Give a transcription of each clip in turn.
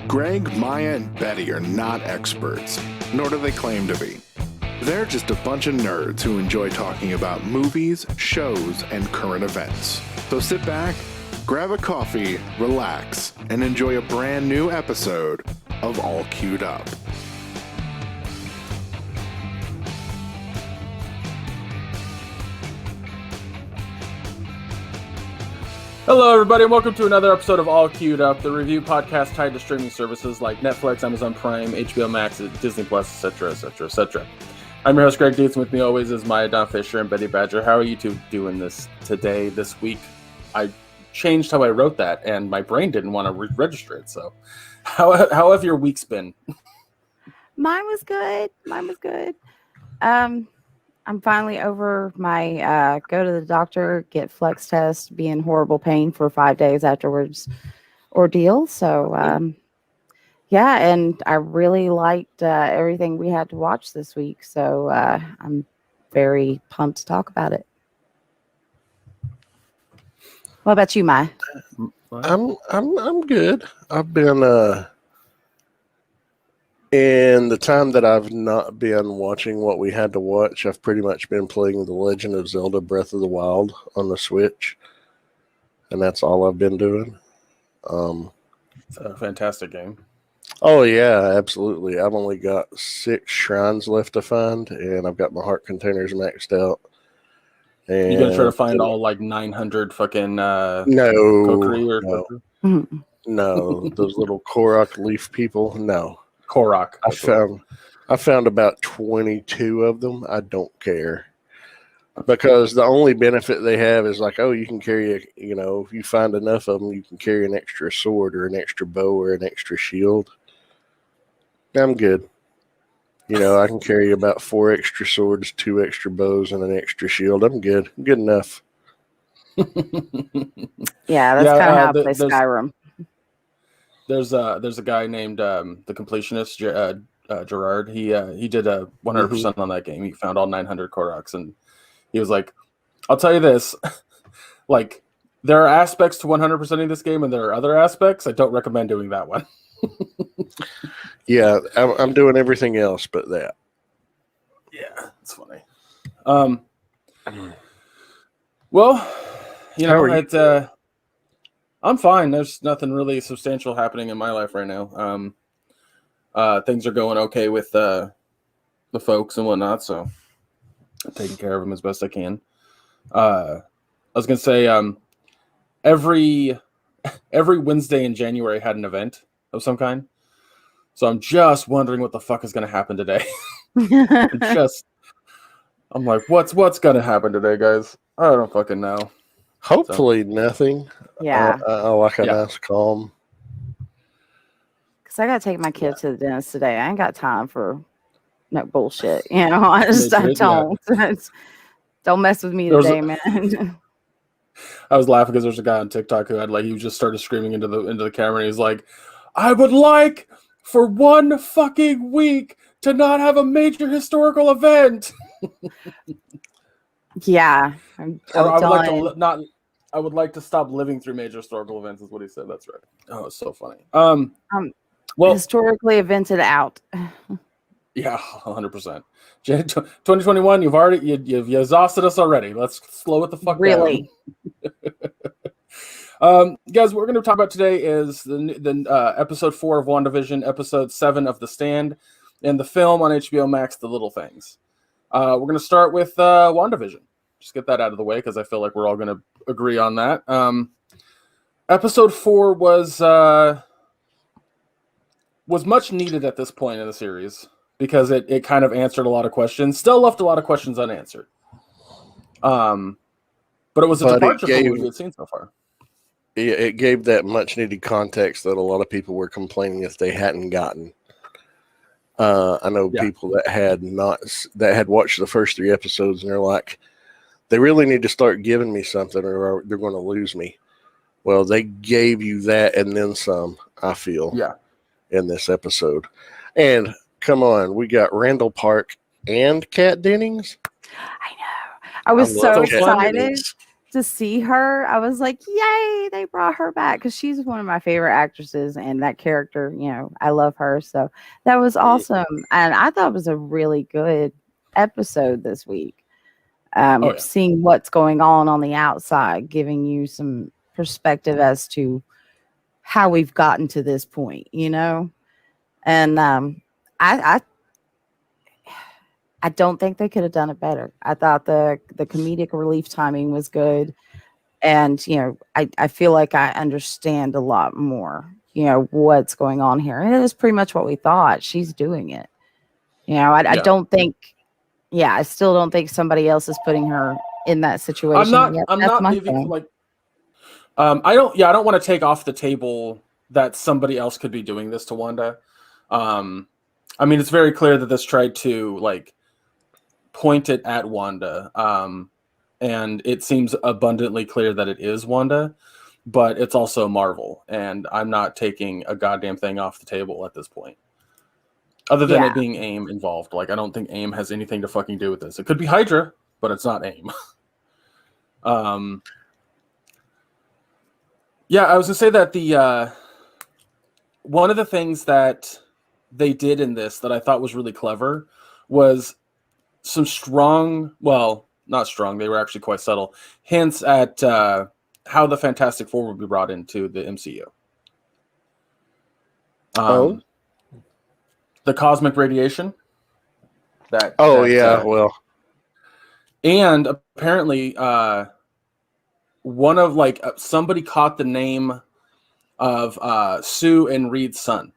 Greg, Maya, and Betty are not experts, nor do they claim to be. They're just a bunch of nerds who enjoy talking about movies, shows, and current events. So sit back, grab a coffee, relax, and enjoy a brand new episode of All Queued Up. Hello, everybody, and welcome to another episode of All Queued Up, the review podcast tied to streaming services like Netflix, Amazon Prime, HBO Max, Disney Plus, etc., etc., etc. I'm your host, Greg Dietz, and with me always is Maya Don Fisher and Betty Badger. How are you two doing this week? I changed how I wrote that, and my brain didn't want to register it, so how have your weeks been? Mine was good. I'm finally over my go to the doctor, get flex test, be in horrible pain for 5 days afterwards ordeal. So, yeah, and I really liked everything we had to watch this week. So I'm very pumped to talk about it. What about you, Mai? I'm good. I've been in the time that I've not been watching what we had to watch, I've pretty much been playing The Legend of Zelda Breath of the Wild on the Switch. And that's all I've been doing. It's a fantastic game. Oh, yeah, absolutely. I've only got 6 shrines left to find, and I've got my heart containers maxed out. And you gonna try to find all like 900 fucking no, those little Korok leaf people, no. Korok. I found about 22 of them. I don't care. Because the only benefit they have is like, oh, you can carry if you find enough of them, you can carry an extra sword or an extra bow or an extra shield. I'm good. I can carry about 4 extra swords, 2 extra bows, and an extra shield. I'm good. Good enough. Yeah, that's kind of how I play Skyrim. There's a guy named the completionist Gerard. He did a 100% on that game. He found all 900 Koroks, and he was like, "I'll tell you this, like there are aspects to 100%ing this game, and there are other aspects. I don't recommend doing that one." Yeah, I'm doing everything else but that. Yeah, it's funny. Well, I'm fine. There's nothing really substantial happening in my life right now. Things are going okay with the folks and whatnot, so I'm taking care of them as best I can. I was gonna say, every Wednesday in January had an event of some kind, so I'm just wondering what the fuck is gonna happen today. I'm like, what's gonna happen today, guys? I don't fucking know. Hopefully nothing. Yeah. I like a nice calm. Because I got to take my kid to the dentist today. I ain't got time for no bullshit. I don't. Don't mess with me today, man. I was laughing because there's a guy on TikTok who had he just started screaming into the camera. And he's like, I would like for 1 fucking week to not have a major historical event. Yeah. I would like to stop living through major historical events is what he said. That's right. Oh, it's so funny. Well, historically evented out. Yeah, 100%. 2021, you've exhausted us already. Let's slow it the fuck really down. Guys, what we're going to talk about today is the episode 4 of WandaVision, episode 7 of The Stand, and the film on HBO Max, The Little Things. We're going to start with WandaVision. Just get that out of the way because I feel like we're all going to agree on that. Episode 4 was much needed at this point in the series because it kind of answered a lot of questions. Still left a lot of questions unanswered. But it was a departure from what we had seen so far. It gave that much needed context that a lot of people were complaining if they hadn't gotten. I know people that had watched the first 3 episodes and they're like, they really need to start giving me something or they're going to lose me. Well, they gave you that and then some, I feel, in this episode. And come on, we got Randall Park and Kat Dennings. I know. I was so excited to see her, I was like, yay, they brought her back, because she's one of my favorite actresses, and that character, I love her. So that was awesome. And I thought it was a really good episode this week. Seeing what's going on the outside, giving you some perspective as to how we've gotten to this point, And I don't think they could have done it better. I thought the comedic relief timing was good. And, I feel like I understand a lot more, what's going on here. And it is pretty much what we thought. She's doing it. I don't think, I still don't think somebody else is putting her in that situation. I'm not leaving, like, I don't want to take off the table that somebody else could be doing this to Wanda. I mean, it's very clear that this tried to, like, point it at Wanda. And it seems abundantly clear that it is Wanda, but it's also Marvel. And I'm not taking a goddamn thing off the table at this point. Other than it being AIM involved. Like, I don't think AIM has anything to fucking do with this. It could be Hydra, but it's not AIM. Yeah, I was going to say that the one of the things that they did in this that I thought was really clever was some strong, well, not strong, they were actually quite subtle, hints at how the Fantastic Four would be brought into the MCU. The cosmic radiation. Well. And apparently, one of, like, somebody caught the name of Sue and Reed's son.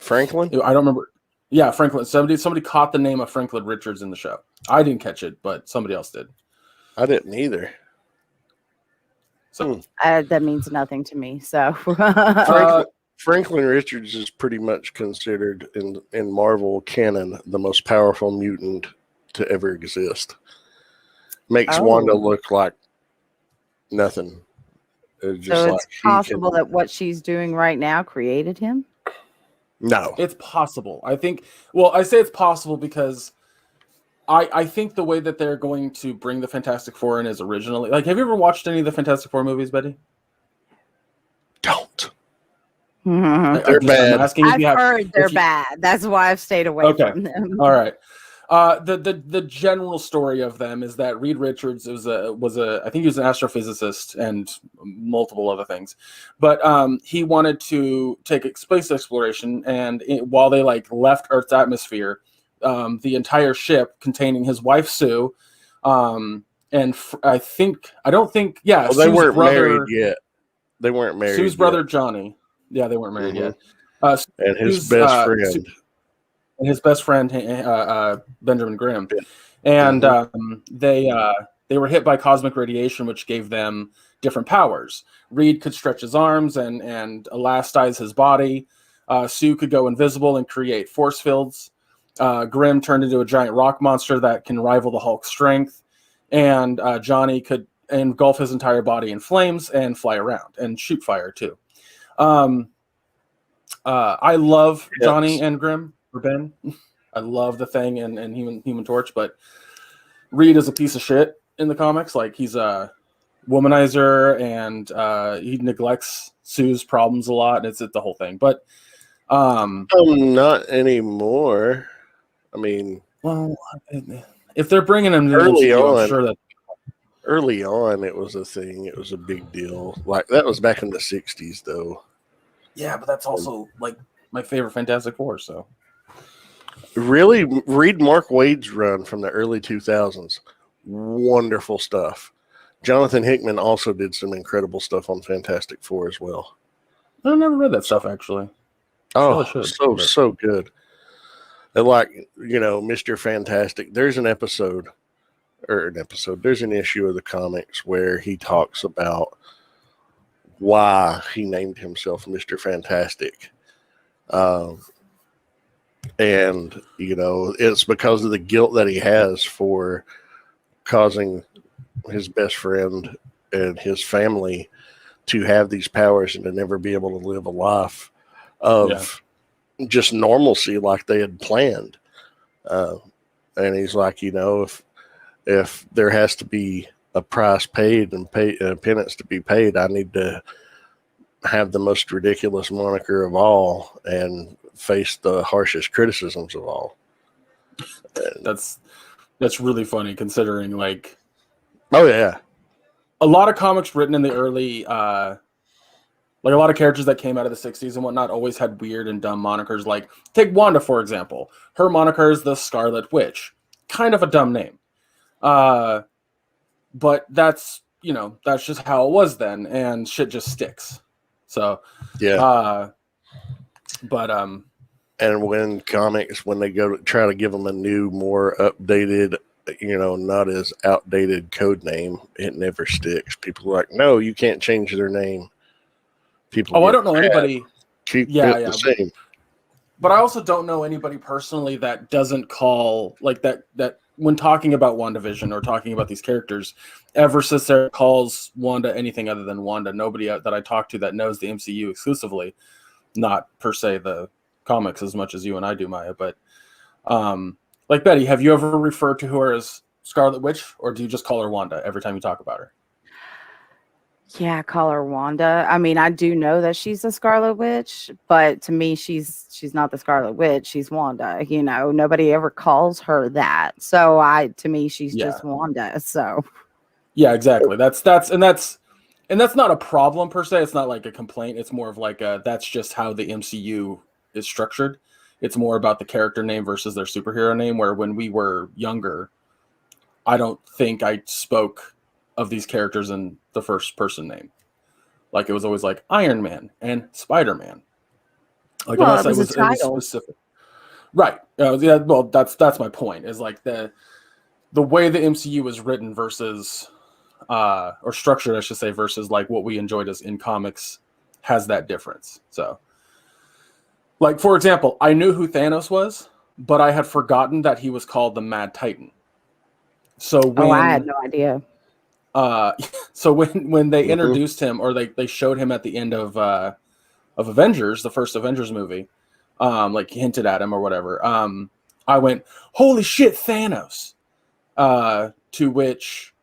Franklin? I don't remember. Yeah, Franklin. Somebody caught the name of Franklin Richards in the show. I didn't catch it, but somebody else did. I didn't either. So that means nothing to me. So Franklin Richards is pretty much considered in Marvel canon the most powerful mutant to ever exist. Makes Wanda look like nothing. It's possible that what she's doing right now created him? No. It's possible. I think, well, I say it's possible because I think the way that they're going to bring the Fantastic Four in is originally, like, have you ever watched any of the Fantastic Four movies, Betty? Don't. They're bad. I've heard they're bad. That's why I've stayed away from them. All right. The general story of them is that Reed Richards was a I think he was an astrophysicist and multiple other things, but he wanted to take space exploration, and while they, like, left Earth's atmosphere, the entire ship containing his wife Sue, and they weren't married yet. They weren't married. Sue's brother Johnny. Yeah, they weren't married yet. And his best friend. And his best friend, Benjamin Grimm. And they were hit by cosmic radiation, which gave them different powers. Reed could stretch his arms and elastize his body. Sue could go invisible and create force fields. Grimm turned into a giant rock monster that can rival the Hulk's strength. And Johnny could engulf his entire body in flames and fly around and shoot fire, too. I love Johnny and Grimm. Ben, I love the Thing and Human Torch, but Reed is a piece of shit in the comics. Like, he's a womanizer, and he neglects Sue's problems a lot, and it's the whole thing. But not anymore. I mean, well, if they're bringing him to early on, I'm sure that early on it was a thing. It was a big deal. Like, that was back in the '60s, though. Yeah, but that's also, like, my favorite Fantastic Four. So. Really, read Mark Waid's run from the early 2000s. Wonderful stuff. Jonathan Hickman also did some incredible stuff on Fantastic Four as well. I've never read that stuff, actually. Oh, so good. And, like, Mr. Fantastic, there's an issue of the comics where he talks about why he named himself Mr. Fantastic. And, it's because of the guilt that he has for causing his best friend and his family to have these powers and to never be able to live a life of just normalcy like they had planned. And he's like, if there has to be a price paid and pay a penance to be paid, I need to have the most ridiculous moniker of all and face the harshest criticisms of all. That's really funny considering like Oh yeah, a lot of comics written in the early like a lot of characters that came out of the 60s and whatnot always had weird and dumb monikers. Like take Wanda, for example. Her moniker is the Scarlet Witch. Kind of a dumb name. But that's, that's just how it was then, and shit just sticks. So yeah. And when comics, when they go to try to give them a new, more updated, not as outdated code name, it never sticks. People are like, no, you can't change their name. People I don't know anybody. Keep it the same. But I also don't know anybody personally that doesn't call like that when talking about WandaVision or talking about these characters, ever since there calls Wanda anything other than Wanda. Nobody that I talk to that knows the MCU exclusively, not per se the comics as much as you and I do, Maya. But like Betty, have you ever referred to her as Scarlet Witch, or do you just call her Wanda every time you talk about her? Yeah, I call her Wanda. I mean, I do know that she's the Scarlet Witch, but to me, she's not the Scarlet Witch. She's Wanda. Nobody ever calls her that. So to me, she's just Wanda. So yeah, exactly. That's not a problem per se. It's not like a complaint. It's more of like that's just how the MCU is structured. It's more about the character name versus their superhero name. Where when we were younger, I don't think I spoke of these characters in the first person name. Like it was always like Iron Man and Spider-Man. Like unless it was specific. Right. Yeah, well, that's my point. Is like the way the MCU was written versus or structured, I should say, versus like what we enjoyed as in comics has that difference. So like for example, I knew who Thanos was, but I had forgotten that he was called the Mad Titan. So I had no idea. So when they introduced him, or they showed him at the end of Avengers, the first Avengers movie, like hinted at him or whatever, I went, holy shit, Thanos. To which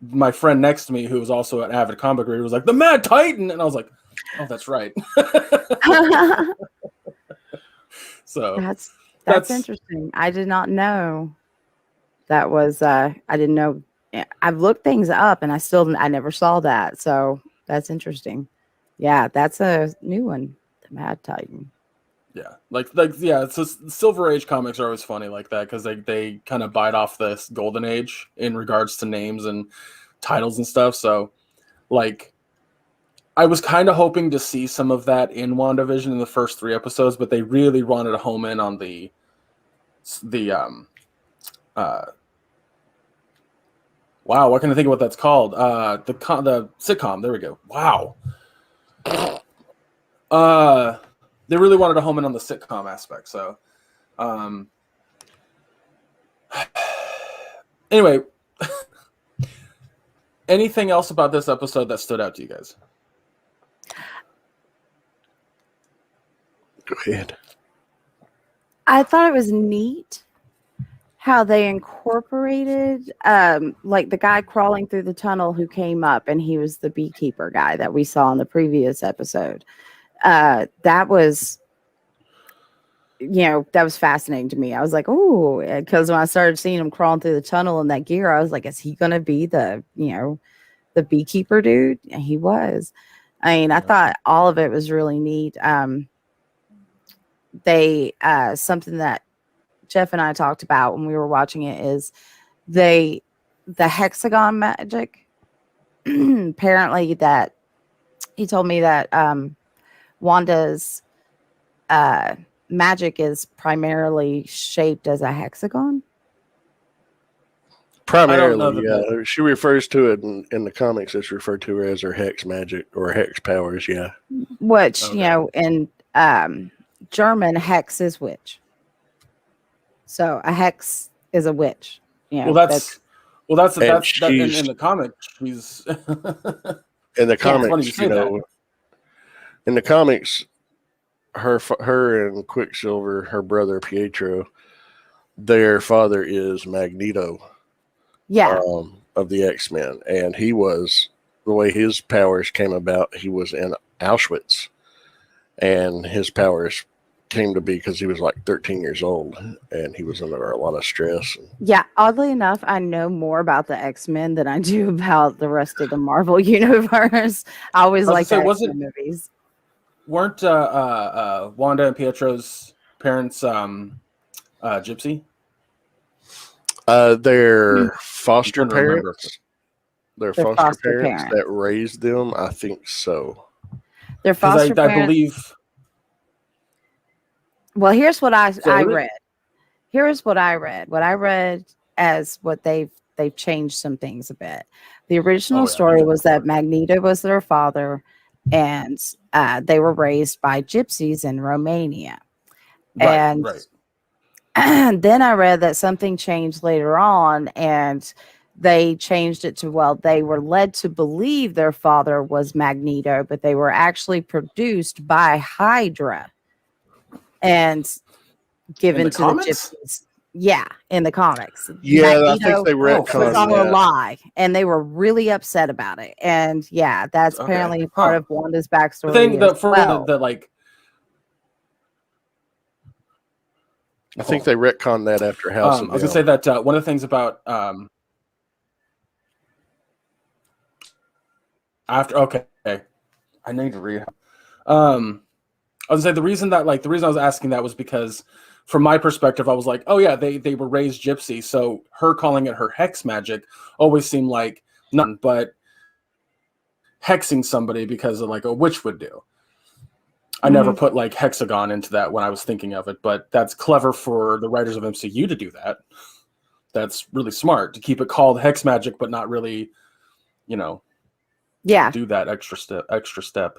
my friend next to me, who was also an avid comic reader, was like, the Mad Titan, and I was like, oh, that's right. So that's interesting. I did not know that was I didn't know. I've looked things up and I never saw that. So that's interesting. Yeah, that's a new one. The Mad Titan. Yeah, yeah. So Silver Age comics are always funny like that because they kind of bite off this golden age in regards to names and titles and stuff. So like I was kind of hoping to see some of that in WandaVision in the first 3 episodes, but they really wanted to home in on the wow, what can I think of what that's called? The sitcom. There we go. Wow. They really wanted to home in on the sitcom aspect. So, anyway, anything else about this episode that stood out to you guys? Go ahead. I thought it was neat how they incorporated like the guy crawling through the tunnel who came up, and he was the beekeeper guy that we saw in the previous episode. That was fascinating to me. I was like, oh, because when I started seeing him crawling through the tunnel in that gear, I was like, is he gonna be the the beekeeper dude? And he was. I mean, I thought all of it was really neat. They something that Jeff and I talked about when we were watching it is the hexagon magic. Apparently that he told me that Wanda's magic is primarily shaped as a hexagon. Primarily, yeah. She refers to it in the comics. It's referred to her as her hex magic or hex powers, yeah. Which, in German, hex is witch. So a hex is a witch. That's in the comic. She's in the comics, in the comics, her and Quicksilver, her brother Pietro, their father is Magneto. Yeah. of the X-Men, and he was, the way his powers came about, he was in Auschwitz, and his powers came to be because he was like 13 years old, and he was under a lot of stress. Yeah, oddly enough, I know more about the X-Men than I do about the rest of the Marvel universe. I always like the X-Men movies. Weren't Wanda and Pietro's parents gypsy? Their foster parents. Their foster parents that raised them, I think so. Their foster parents, I believe. Well, here's what I read. Here's what I read. What I read as what they've changed some things a bit. The original story was that Magneto was their father, and they were raised by gypsies in Romania. And then I read that something changed later on, and they changed it to, well, they were led to believe their father was Magneto, but they were actually produced by Hydra and given to comics? the gypsies. Yeah, in the comics. Yeah, Magneto, I think they retconned all a lie, and they were really upset about it. And yeah, that's apparently part of Wanda's backstory. The thing that for the like, I think they retconned that after House of I was gonna say that one of the things about after I need to read. I was gonna say the reason I was asking that was because from my perspective, I was like, oh yeah, they were raised gypsy, so her calling it her hex magic always seemed like nothing but hexing somebody because of like a witch would do. I never put like hexagon into that when I was thinking of it, but that's clever for the writers of MCU to do that. That's really smart to keep it called hex magic, but not really, do that extra step.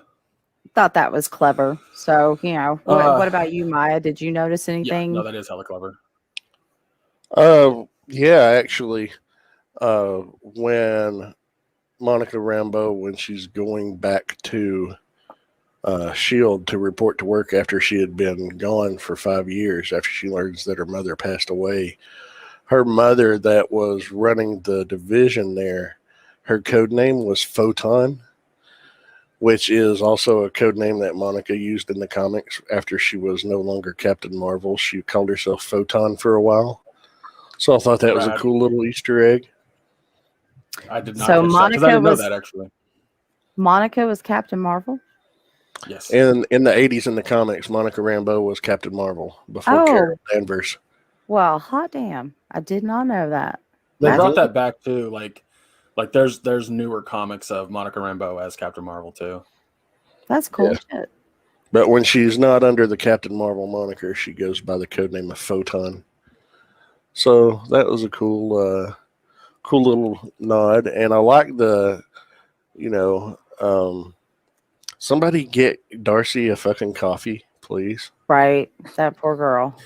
Thought that was clever. So, what about you, Maya? Did you notice anything? Yeah, no, that is hella clever. Yeah, actually, when Monica Rambeau, when she's going back to S.H.I.E.L.D. to report to work after she had been gone for 5 years, after she learns that her mother passed away, her mother that was running the division there, her code name was Photon, which is also a code name that Monica used in the comics after she was no longer Captain Marvel. She called herself Photon for a while. So I thought that was a cool little Easter egg. I did not catch that because I didn't know that actually. Monica was Captain Marvel? Yes. In the 80s in the comics, Monica Rambeau was Captain Marvel before Carol Danvers. Well, hot damn. I did not know that. They brought that back too. Like there's newer comics of Monica Rambeau as Captain Marvel too. That's cool shit. But when she's not under the Captain Marvel moniker, she goes by the codename of Photon. So that was a cool little nod. And I like the, somebody get Darcy a fucking coffee, please. Right. That poor girl.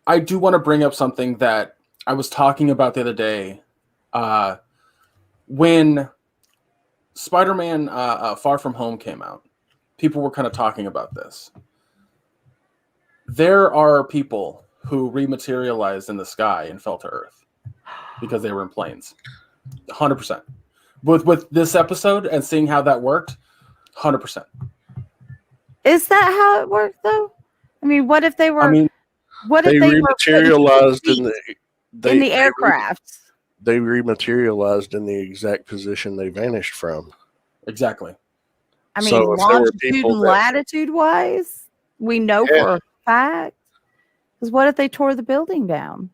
I do want to bring up something that I was talking about the other day. When Spider-Man Far From Home came out, people were kind of talking about this. There are people who rematerialized in the sky and fell to Earth because they were in planes. 100%. With this episode and seeing how that worked, 100%. Is that how it worked, though? I mean, what if they were? What if they rematerialized in the aircraft? They rematerialized in the exact position they vanished from. Exactly. I mean, so longitude and latitude wise, we know for a fact. Because what if they tore the building down?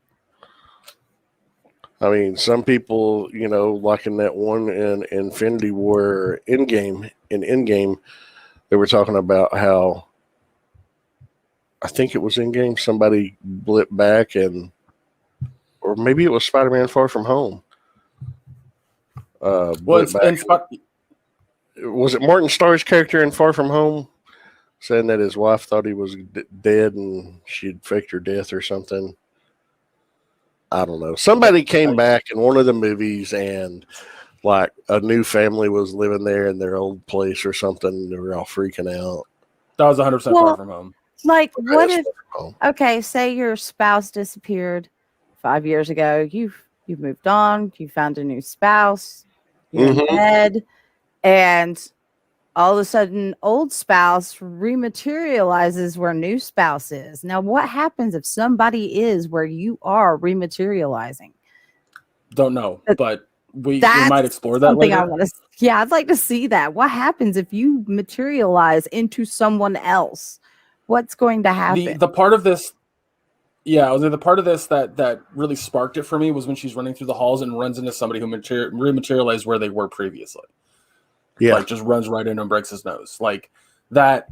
I mean, some people, like in that one in Infinity War Endgame, they were talking about how, I think it was Endgame, somebody blipped back or maybe it was Spider-Man Far From Home. Was it Martin Starr's character in Far From Home saying that his wife thought he was dead and she'd faked her death or something? I don't know. Somebody came back in one of the movies and like a new family was living there in their old place or something. They were all freaking out. That was 100% Far From Home. Like, what if, say your spouse disappeared 5 years ago. You you've moved on, you found a new spouse, you're in Mhm. bed, and all of a sudden, old spouse rematerializes where new spouse is. Now, what happens if somebody is where you are rematerializing? Don't know, That- but we might That's explore that something I later. want to. Yeah, I'd like to see that. What happens if you materialize into someone else? What's going to happen? The part of this, yeah, I was the part of this that really sparked it for me was when she's running through the halls and runs into somebody who rematerialized where they were previously. Yeah. Like just runs right into and breaks his nose. Like that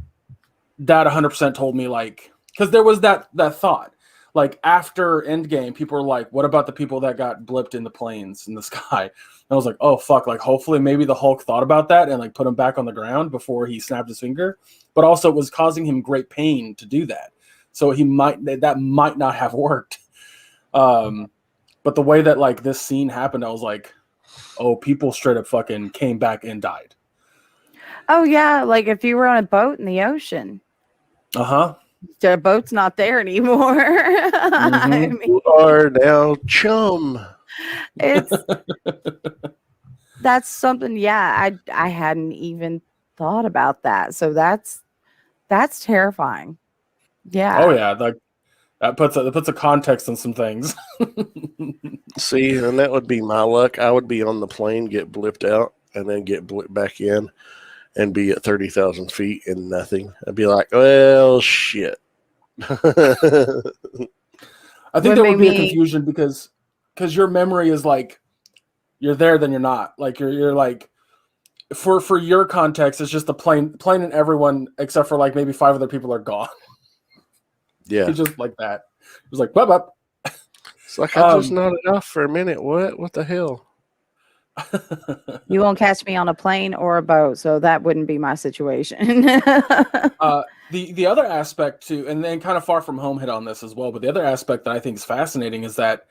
100% told me, like, because there was that thought. Like after Endgame, people were like, what about the people that got blipped in the planes in the sky? And I was like, oh fuck, like hopefully maybe the Hulk thought about that and like put him back on the ground before he snapped his finger. But also it was causing him great pain to do that. So that might not have worked. But the way that like this scene happened, I was like, oh, people straight up fucking came back and died. Oh yeah, like if you were on a boat in the ocean, Uh-huh. the boat's not there anymore. I mean, You are now chum. it's that's something. Yeah, I hadn't even thought about that. So that's terrifying. Yeah. Oh yeah, like that puts a context on some things. See, and that would be my luck. I would be on the plane, get blipped out, and then get blipped back in, and be at 30,000 feet and nothing. I'd be like, well, shit. I think there would be a confusion because your memory is like you're there, then you're not. Like you're like for your context, it's just the plane and everyone except for like maybe 5 other people are gone. Yeah, It's just like that. It was like up. It's like I just nodded off for a minute. What the hell? You won't catch me on a plane or a boat, so that wouldn't be my situation. The other aspect too, and then kind of far from home hit on this as well, but the other aspect that I think is fascinating is that,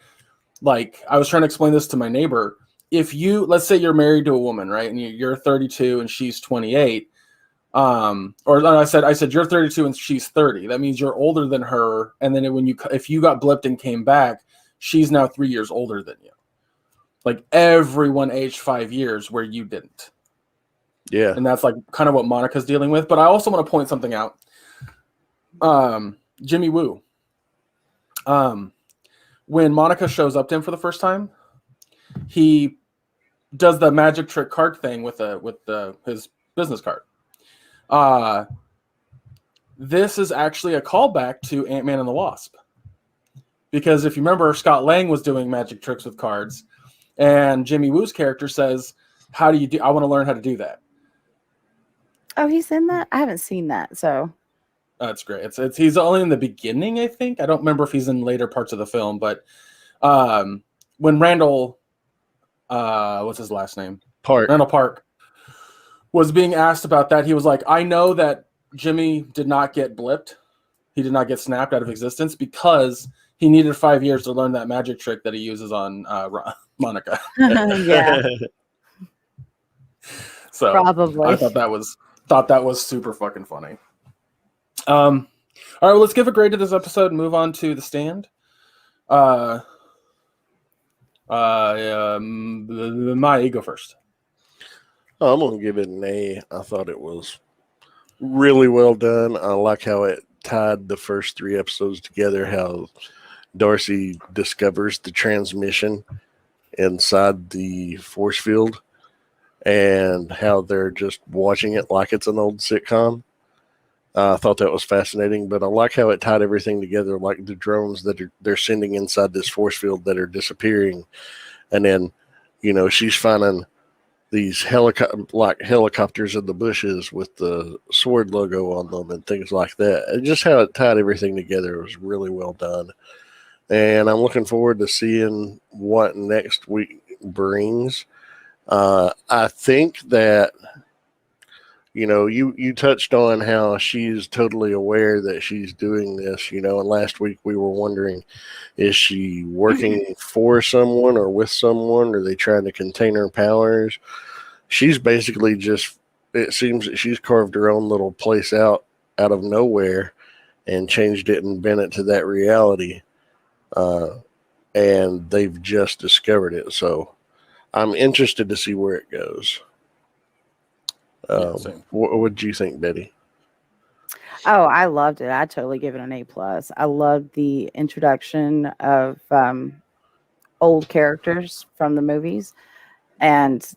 like, I was trying to explain this to my neighbor. If you, let's say you're married to a woman, right, and you're 32 and she's 28, or I said you're 32 and she's 30. That means you're older than her, and then if you got blipped and came back, she's now 3 years older than you. Like everyone aged 5 years where you didn't. Yeah. And that's like kind of what Monica's dealing with. But I also want to point something out. Jimmy Woo. When Monica shows up to him for the first time, he does the magic trick card thing with his business card. This is actually a callback to Ant-Man and the Wasp. Because if you remember, Scott Lang was doing magic tricks with cards, and Jimmy Woo's character says, "How do you do? I want to learn how to do that." Oh, he's in that? I haven't seen that, so that's great. It's he's only in the beginning, I think. I don't remember if he's in later parts of the film, but when Randall, what's his last name? Randall Park was being asked about that, he was like, "I know that Jimmy did not get blipped. He did not get snapped out of existence because he needed 5 years to learn that magic trick that he uses on Monica." yeah. So probably. I thought that was super fucking funny. All right, well, let's give a grade to this episode and move on to The Stand. Maya, you go first. Oh, I'm gonna give it an A. I thought it was really well done. I like how it tied the first 3 episodes together, how Darcy discovers the transmission inside the force field and how they're just watching it like it's an old sitcom. I thought that was fascinating, but I like how it tied everything together, like the drones that they're sending inside this force field that are disappearing. And then, she's finding these helicopters in the bushes with the sword logo on them and things like that. And just how it tied everything together was really well done. And I'm looking forward to seeing what next week brings. I think that, you touched on how she's totally aware that she's doing this, and last week we were wondering, is she working for someone or with someone? Are they trying to contain her powers? She's basically it seems that she's carved her own little place out of nowhere and changed it and bent it to that reality. and they've just discovered it. So I'm interested to see where it goes. Same. What did you think, Betty? Oh, I loved it. I totally give it an A plus. I loved the introduction of old characters from the movies, and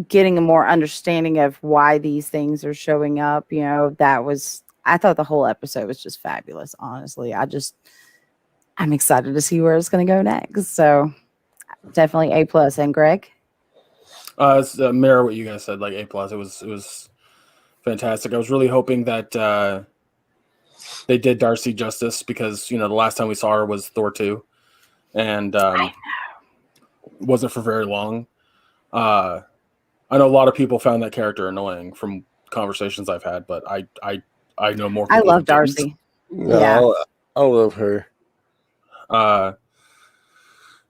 getting a more understanding of why these things are showing up. I thought the whole episode was just fabulous. Honestly, I'm excited to see where it's going to go next. So definitely A plus. And Greg? It's mirror what you guys said, like A plus. It was fantastic. I was really hoping that they did Darcy justice, because the last time we saw her was Thor 2, and wasn't for very long. I know a lot of people found that character annoying from conversations I've had, but I know more people. I love who didn't. Darcy. No, Yeah. I love her. But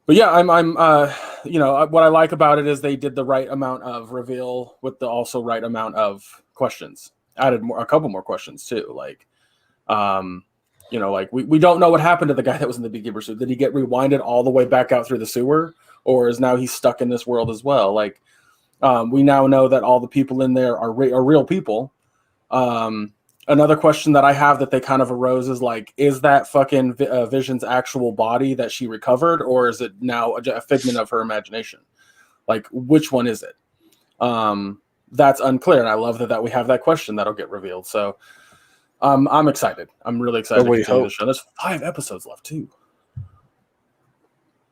yeah, I'm what I like about it is they did the right amount of reveal with the also right amount of questions. Added a couple more questions too, like we don't know what happened to the guy that was in the beekeeper suit. Did he get rewinded all the way back out through the sewer, or is now he's stuck in this world as well? Like, we now know that all the people in there are real people. Another question that I have that they kind of arose is like, is that fucking Vision's actual body that she recovered, or is it now a figment of her imagination? Like, which one is it? That's unclear, and I love that we have that question that'll get revealed. So I'm excited. I'm really excited to continue the show. There's 5 episodes left too.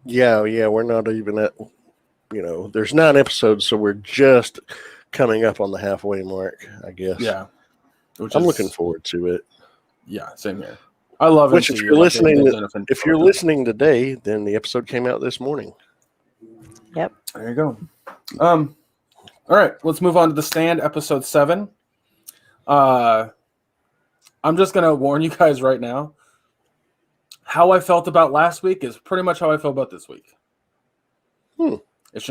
Yeah, we're not even at, there's 9 episodes, so we're just coming up on the halfway mark, I guess. Yeah. I'm looking forward to it. Yeah, same here. I love it. If you're listening today, then the episode came out this morning. Yep. There you go. All right, let's move on to The Stand, episode 7. I'm just gonna warn you guys right now. How I felt about last week is pretty much how I feel about this week. It's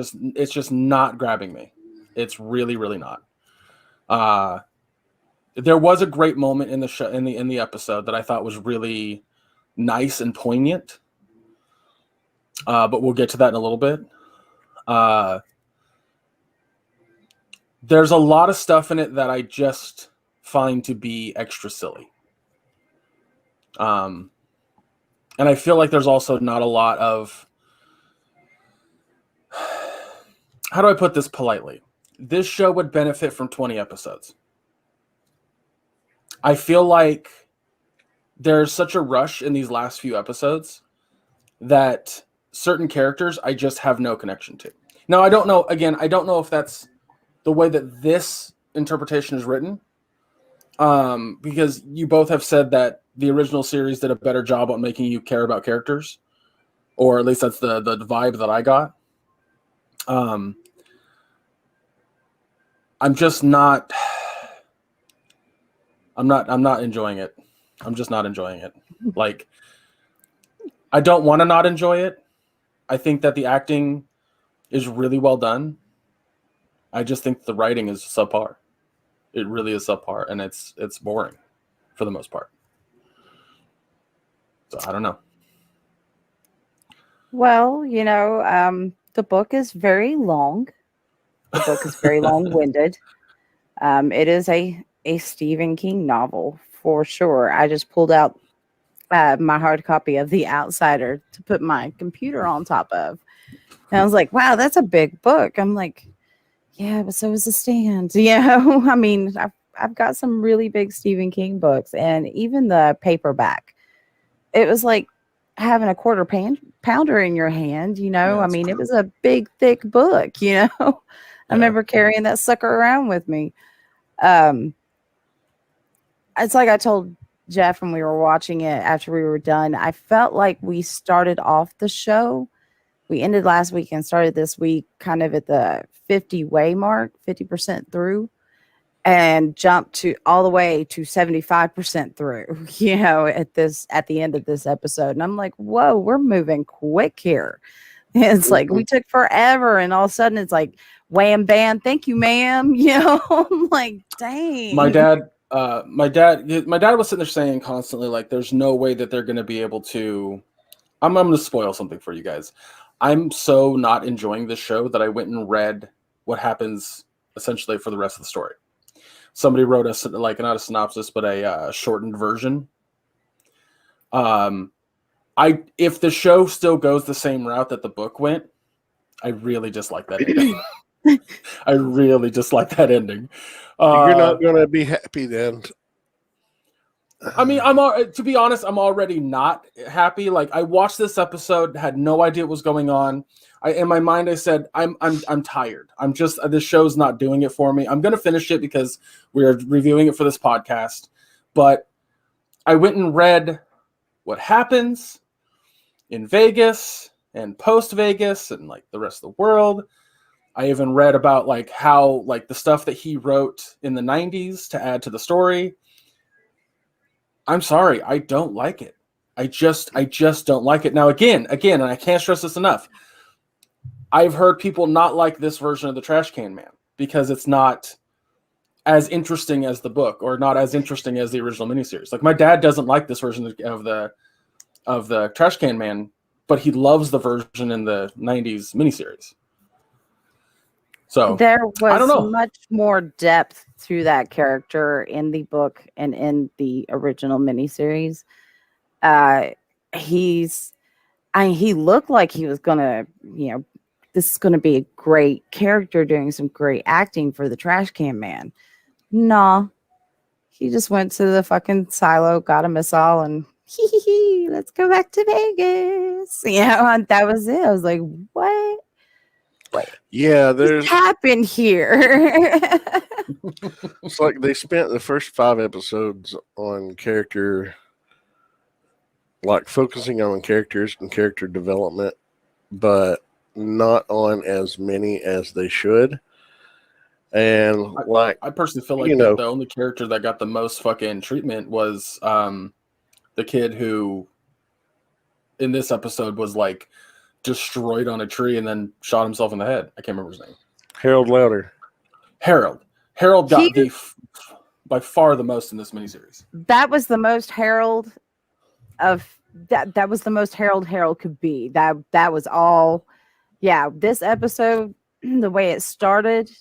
just not grabbing me. It's really, really not. There was a great moment in the show, in the episode, that I thought was really nice and poignant. But we'll get to that in a little bit. There's a lot of stuff in it that I just find to be extra silly. And I feel like there's also not a lot of, how do I put this politely? This show would benefit from 20 episodes. I feel like there's such a rush in these last few episodes that certain characters I just have no connection to. Now, I don't know if that's the way that this interpretation is written, because you both have said that the original series did a better job on making you care about characters, or at least that's the vibe that I got. I'm just not. I'm not enjoying it. I'm just not enjoying it. Like, I don't want to not enjoy it. I think that the acting is really well done. I just think the writing is subpar. It really is subpar, and it's boring for the most part. So I don't know. Well, the book is very long. The book is very long-winded. It is a Stephen King novel for sure. I just pulled out my hard copy of The Outsider to put my computer on top of, and I was like, "Wow, that's a big book." I'm like, "Yeah, but so is The Stand." I mean, I've got some really big Stephen King books, and even the paperback, it was like having a quarter pounder in your hand. Yeah, I mean, it was a big, thick book. I remember carrying that sucker around with me. It's like I told Jeff when we were watching it after we were done. I felt like we started off the show. We ended last week and started this week kind of at the 50-way mark, 50% through, and jumped to all the way to 75% through, at the end of this episode. And I'm like, whoa, we're moving quick here. It's like we took forever, and all of a sudden it's like, wham, bam, thank you, ma'am. I'm like, dang. My dad was sitting there saying constantly, like, there's no way that they're going to be able to I'm going to spoil something for you guys. I'm so not enjoying this show that I went and read what happens essentially for the rest of the story. Somebody wrote not a synopsis, but a shortened version. If the show still goes the same route that the book went, I really dislike that ending. I really dislike that ending. You're not going to be happy then. I mean, to be honest, I'm already not happy. Like, I watched this episode, had no idea what was going on. In my mind, I said, I'm tired. This show's not doing it for me. I'm going to finish it because we're reviewing it for this podcast. But I went and read what happens in Vegas and post Vegas and like the rest of the world. I even read about like how like the stuff that he wrote in the 90s to add to the story. I'm sorry, I don't like it. I just don't like it. Now again, and I can't stress this enough. I've heard people not like this version of the Trash Can Man because it's not as interesting as the book or not as interesting as the original miniseries. Like my dad doesn't like this version of the Trash Can Man, but he loves the version in the 90s miniseries. So there I don't know. was much more depth to that character in the book and in the original miniseries. He looked like he was gonna, this is gonna be a great character doing some great acting for the Trash Can Man. No, he just went to the fucking silo, got a missile, and let's go back to Vegas. And that was it. I was like, what? Yeah, What happened here? It's like they spent the first 5 episodes on character, like focusing on characters and character development, but not on as many as they should. And I personally feel like the only character that got the most fucking treatment was the kid who in this episode was like destroyed on a tree and then shot himself in the head. I can't remember his name. Harold Lauder. Harold got by far the most in this miniseries. That was the most Harold of that was the most Harold could be. That was all. Yeah, this episode, the way it started,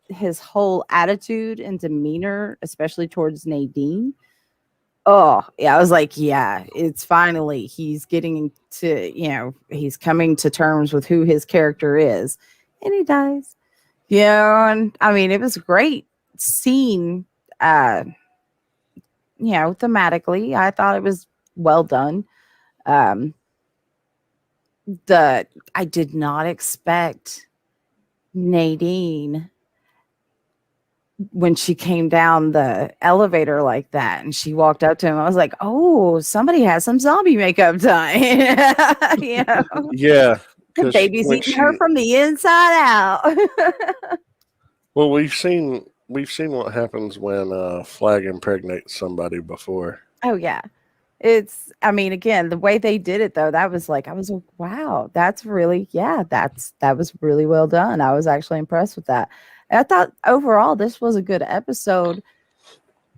his whole attitude and demeanor, especially towards Nadine. Oh, yeah, I was like, yeah, it's finally he's getting to, he's coming to terms with who his character is. And he dies. And I mean, it was a great scene, thematically. I thought it was well done. I did not expect Nadine when she came down the elevator like that and she walked up to him. I was like, oh, somebody has some zombie makeup done. Yeah. The baby's eating her from the inside out. Well, we've seen what happens when Flag impregnates somebody before. Oh yeah. Again, the way they did it though, I was like, wow, that's really, that was really well done. I was actually impressed with that. And I thought overall this was a good episode.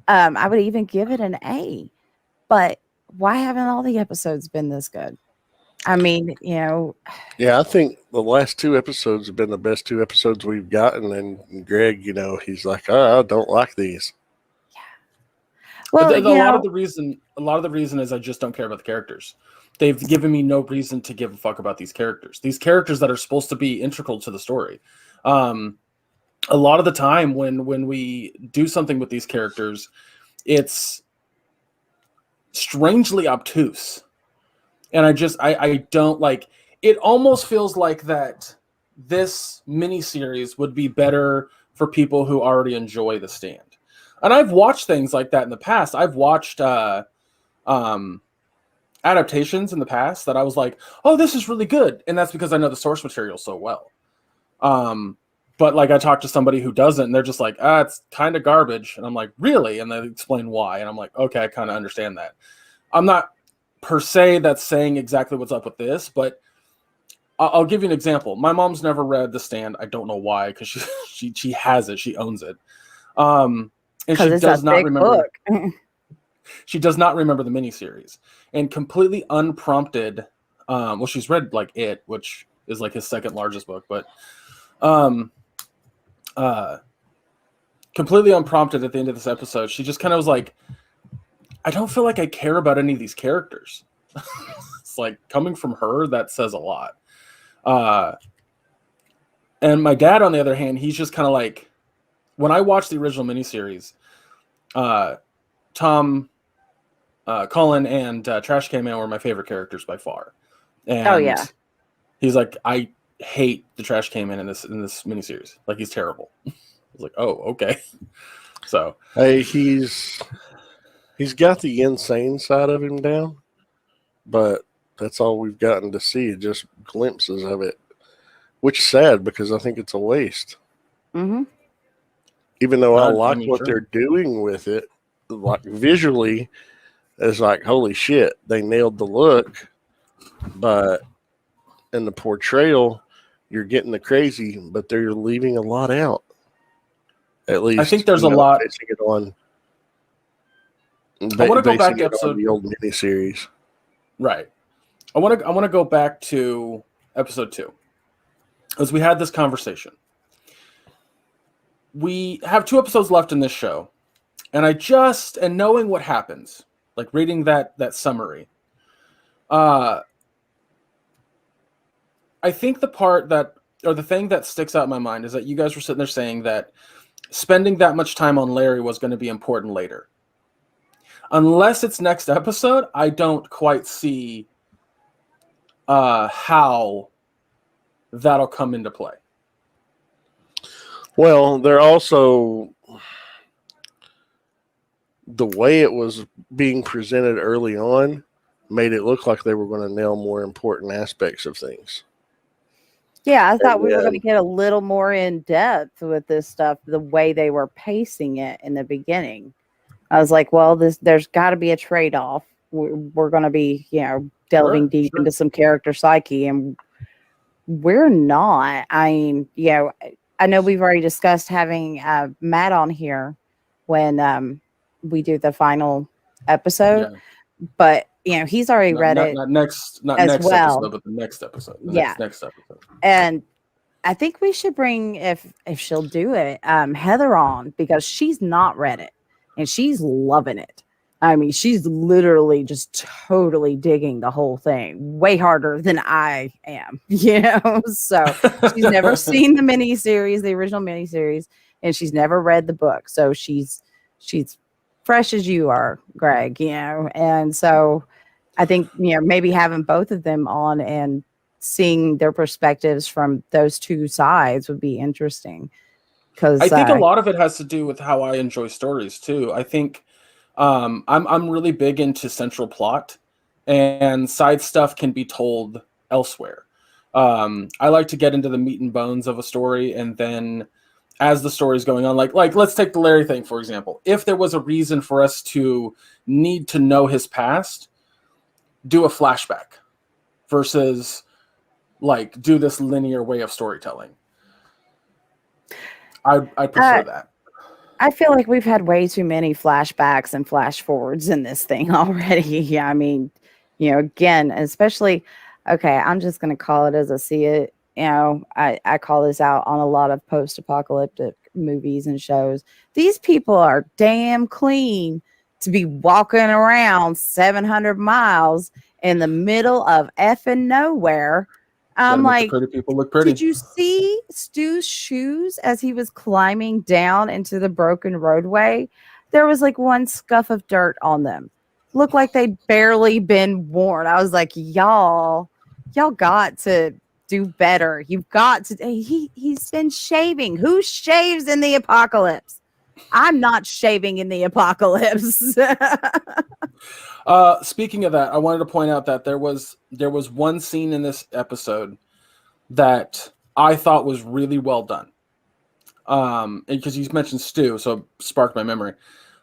I would even give it an A, but why haven't all the episodes been this good? I mean, Yeah, I think the last 2 episodes have been the best 2 episodes we've gotten. And Greg, he's like, I don't like these. Well, a lot of the reason is I just don't care about the characters. They've given me no reason to give a fuck about these characters. These characters that are supposed to be integral to the story. A lot of the time when we do something with these characters, it's strangely obtuse. And I don't like it. Almost feels like that this miniseries would be better for people who already enjoy The Stand. And I've watched things like that in the past. I've watched adaptations in the past that I was like, oh, this is really good. And that's because I know the source material so well. But like I talked to somebody who doesn't, and they're just like, it's kind of garbage. And I'm like, really? And they explain why. And I'm like, okay, I kind of understand that. I'm not per se that's saying exactly what's up with this, but I'll give you an example. My mom's never read The Stand. I don't know why, because she has it. She owns it. And she does not remember. She does not remember the miniseries. And completely unprompted, Well, she's read like It, which is like his second largest book, but completely unprompted at the end of this episode, she just kind of was like, I don't feel like I care about any of these characters. It's like, coming from her, that says a lot. And my dad, on the other hand, he's just kind of like, when I watched the original miniseries, Tom, Colin, and Trash Can Man were my favorite characters by far. And Oh, yeah. he's like, I hate the Trash Can Man in this miniseries. Like, he's terrible. I was like, oh, okay. So Hey, he's got the insane side of him down, but that's all we've gotten to see, just glimpses of it, which is sad because I think it's a waste. Mm-hmm. Even though I I like mean, what sure. they're doing with it, like visually, it's like, holy shit, they nailed the look, but in the portrayal, you're getting the crazy, but they're leaving a lot out. At least I think there's a lot. basing it on. I want to go back basing to it on episode. the old miniseries. Right. I want to go back to episode 2, as we had this conversation. We have 2 episodes left in this show, and and knowing what happens, like reading that summary, I think the thing that sticks out in my mind is that you guys were sitting there saying that spending that much time on Larry was going to be important later. Unless it's next episode, I don't quite see how that'll come into play. Well, they're also, the way it was being presented early on made it look like they were going to nail more important aspects of things. Yeah, I thought we were going to get a little more in depth with this stuff, the way they were pacing it in the beginning. I was like, well, there's got to be a trade-off. We're going to be, delving deep into some character psyche, and we're not. I mean, I know we've already discussed having Matt on here when we do the final episode, but he's already read it. Not next episode, but the next episode. Next episode. And I think we should bring, if she'll do it, Heather on, because she's not read it and she's loving it. I mean, she's literally just totally digging the whole thing way harder than I am, So she's never seen the original miniseries, and she's never read the book. So she's fresh as you are, Greg, And so I think, maybe having both of them on and seeing their perspectives from those two sides would be interesting. Because I think a lot of it has to do with how I enjoy stories too. I think I'm really big into central plot, and side stuff can be told elsewhere. I like to get into the meat and bones of a story, and then as the story's going on, like let's take the Larry thing, for example. If there was a reason for us to need to know his past, do a flashback versus like do this linear way of storytelling. I prefer that. I feel like we've had way too many flashbacks and flash forwards in this thing already. Yeah, I mean, again, especially, okay, I'm just going to call it as I see it. I call this out on a lot of post-apocalyptic movies and shows. These people are damn clean to be walking around 700 miles in the middle of effing nowhere. I'm like, pretty people look pretty. Did you see Stu's shoes as he was climbing down into the broken roadway? There was like one scuff of dirt on them. Looked like they'd barely been worn. I was like, y'all got to do better. You've got to. He's been shaving. Who shaves in the apocalypse? I'm not shaving in the apocalypse. Speaking of that, I wanted to point out that there was one scene in this episode that I thought was really well done. And because you mentioned Stu, so it sparked my memory.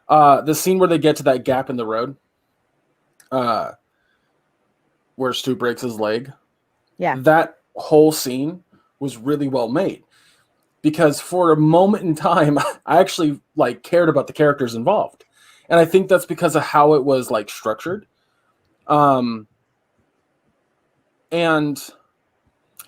The scene where they get to that gap in the road, where Stu breaks his leg. Yeah. That whole scene was really well made. Because for a moment in time, I actually cared about the characters involved. And I think that's because of how it was structured. And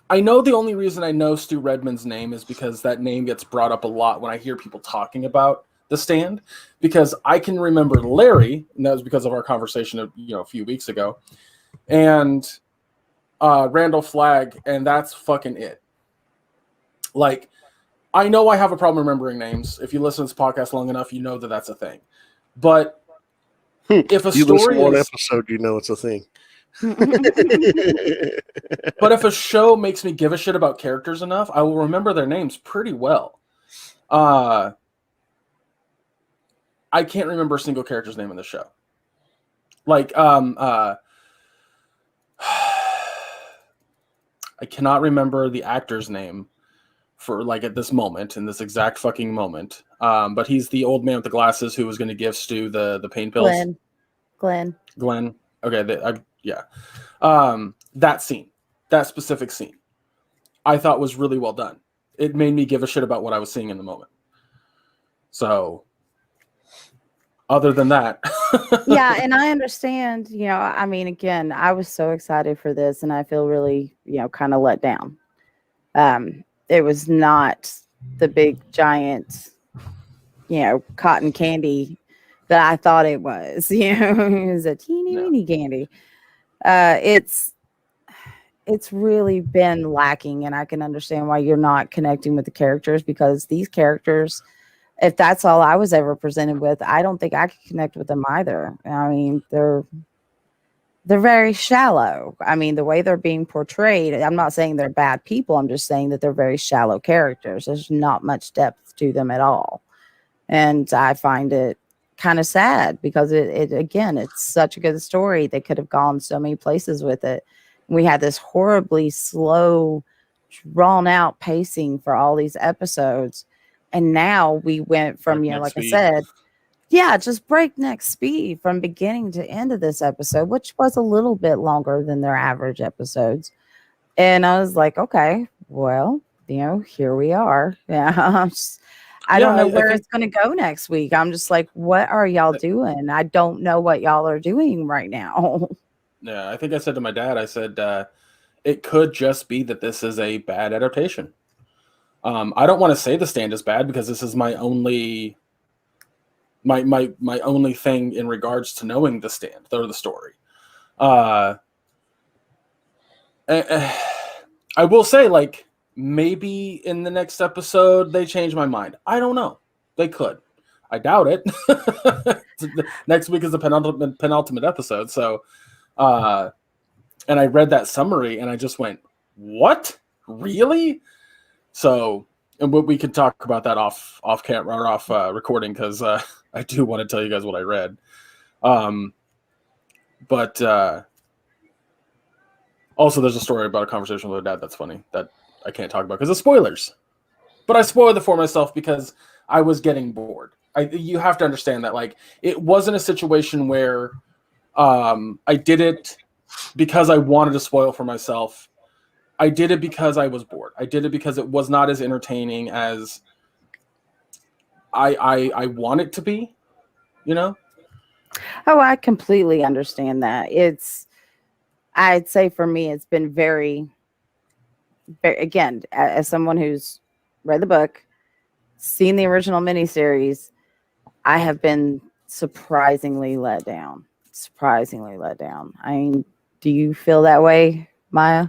I know the only reason I know Stu Redman's name is because that name gets brought up a lot when I hear people talking about The Stand, because I can remember Larry, and that was because of our conversation a few weeks ago, and Randall Flagg, and that's fucking it. Like, I know I have a problem remembering names. If you listen to this podcast long enough, you know that that's a thing. But if a you story listen to one is, episode, you know it's a thing. but if a show makes me give a shit about characters enough, I will remember their names pretty well. I can't remember a single character's name in the show. Like, I cannot remember the actor's name for like at this moment, in this exact fucking moment. But he's the old man with the glasses who was going to give Stu the pain pills. Glenn. Okay, that scene, that specific scene, I thought was really well done. It made me give a shit about what I was seeing in the moment. So, other than that, Yeah, and I understand. I mean, again, I was so excited for this, and I feel really, kind of let down. It was not the big giant, cotton candy that I thought it was. It was a teeny weeny candy. It's really been lacking, and I can understand why you're not connecting with the characters, because these characters, if that's all I was ever presented with, I don't think I could connect with them either. I mean, they're very shallow. I mean, the way they're being portrayed, I'm not saying they're bad people. I'm just saying that they're very shallow characters. There's not much depth to them at all. And I find it kind of sad, because it's such a good story. They could have gone so many places with it. We had this horribly slow, drawn out pacing for all these episodes. And now we went from, like I said, just breakneck speed from beginning to end of this episode, which was a little bit longer than their average episodes. And I was like, okay, well, here we are. Yeah. I don't know where it's going to go next week. I'm just like, what are y'all doing? I don't know what y'all are doing right now. Yeah, I think I said to my dad, I said, it could just be that this is a bad adaptation. I don't want to say The Stand is bad, because this is my only my only thing in regards to knowing The Stand or the story. I will say, like, maybe in the next episode they change my mind. I don't know. They could. I doubt it. Next week is the penultimate episode. So, and I read that summary and I just went, "What? Really?" So, and we could talk about that off camera or off recording, because I do want to tell you guys what I read. But also, there's a story about a conversation with my dad that's funny that I can't talk about because of spoilers. But I spoiled it for myself because I was getting bored. You have to understand that, like, it wasn't a situation where I did it because I wanted to spoil for myself. I did it because I was bored. I did it because it was not as entertaining as I want it to be, Oh, I completely understand that. I'd say for me, it's been very, again, as someone who's read the book, seen the original miniseries, I have been surprisingly let down. I mean, do you feel that way, Maya?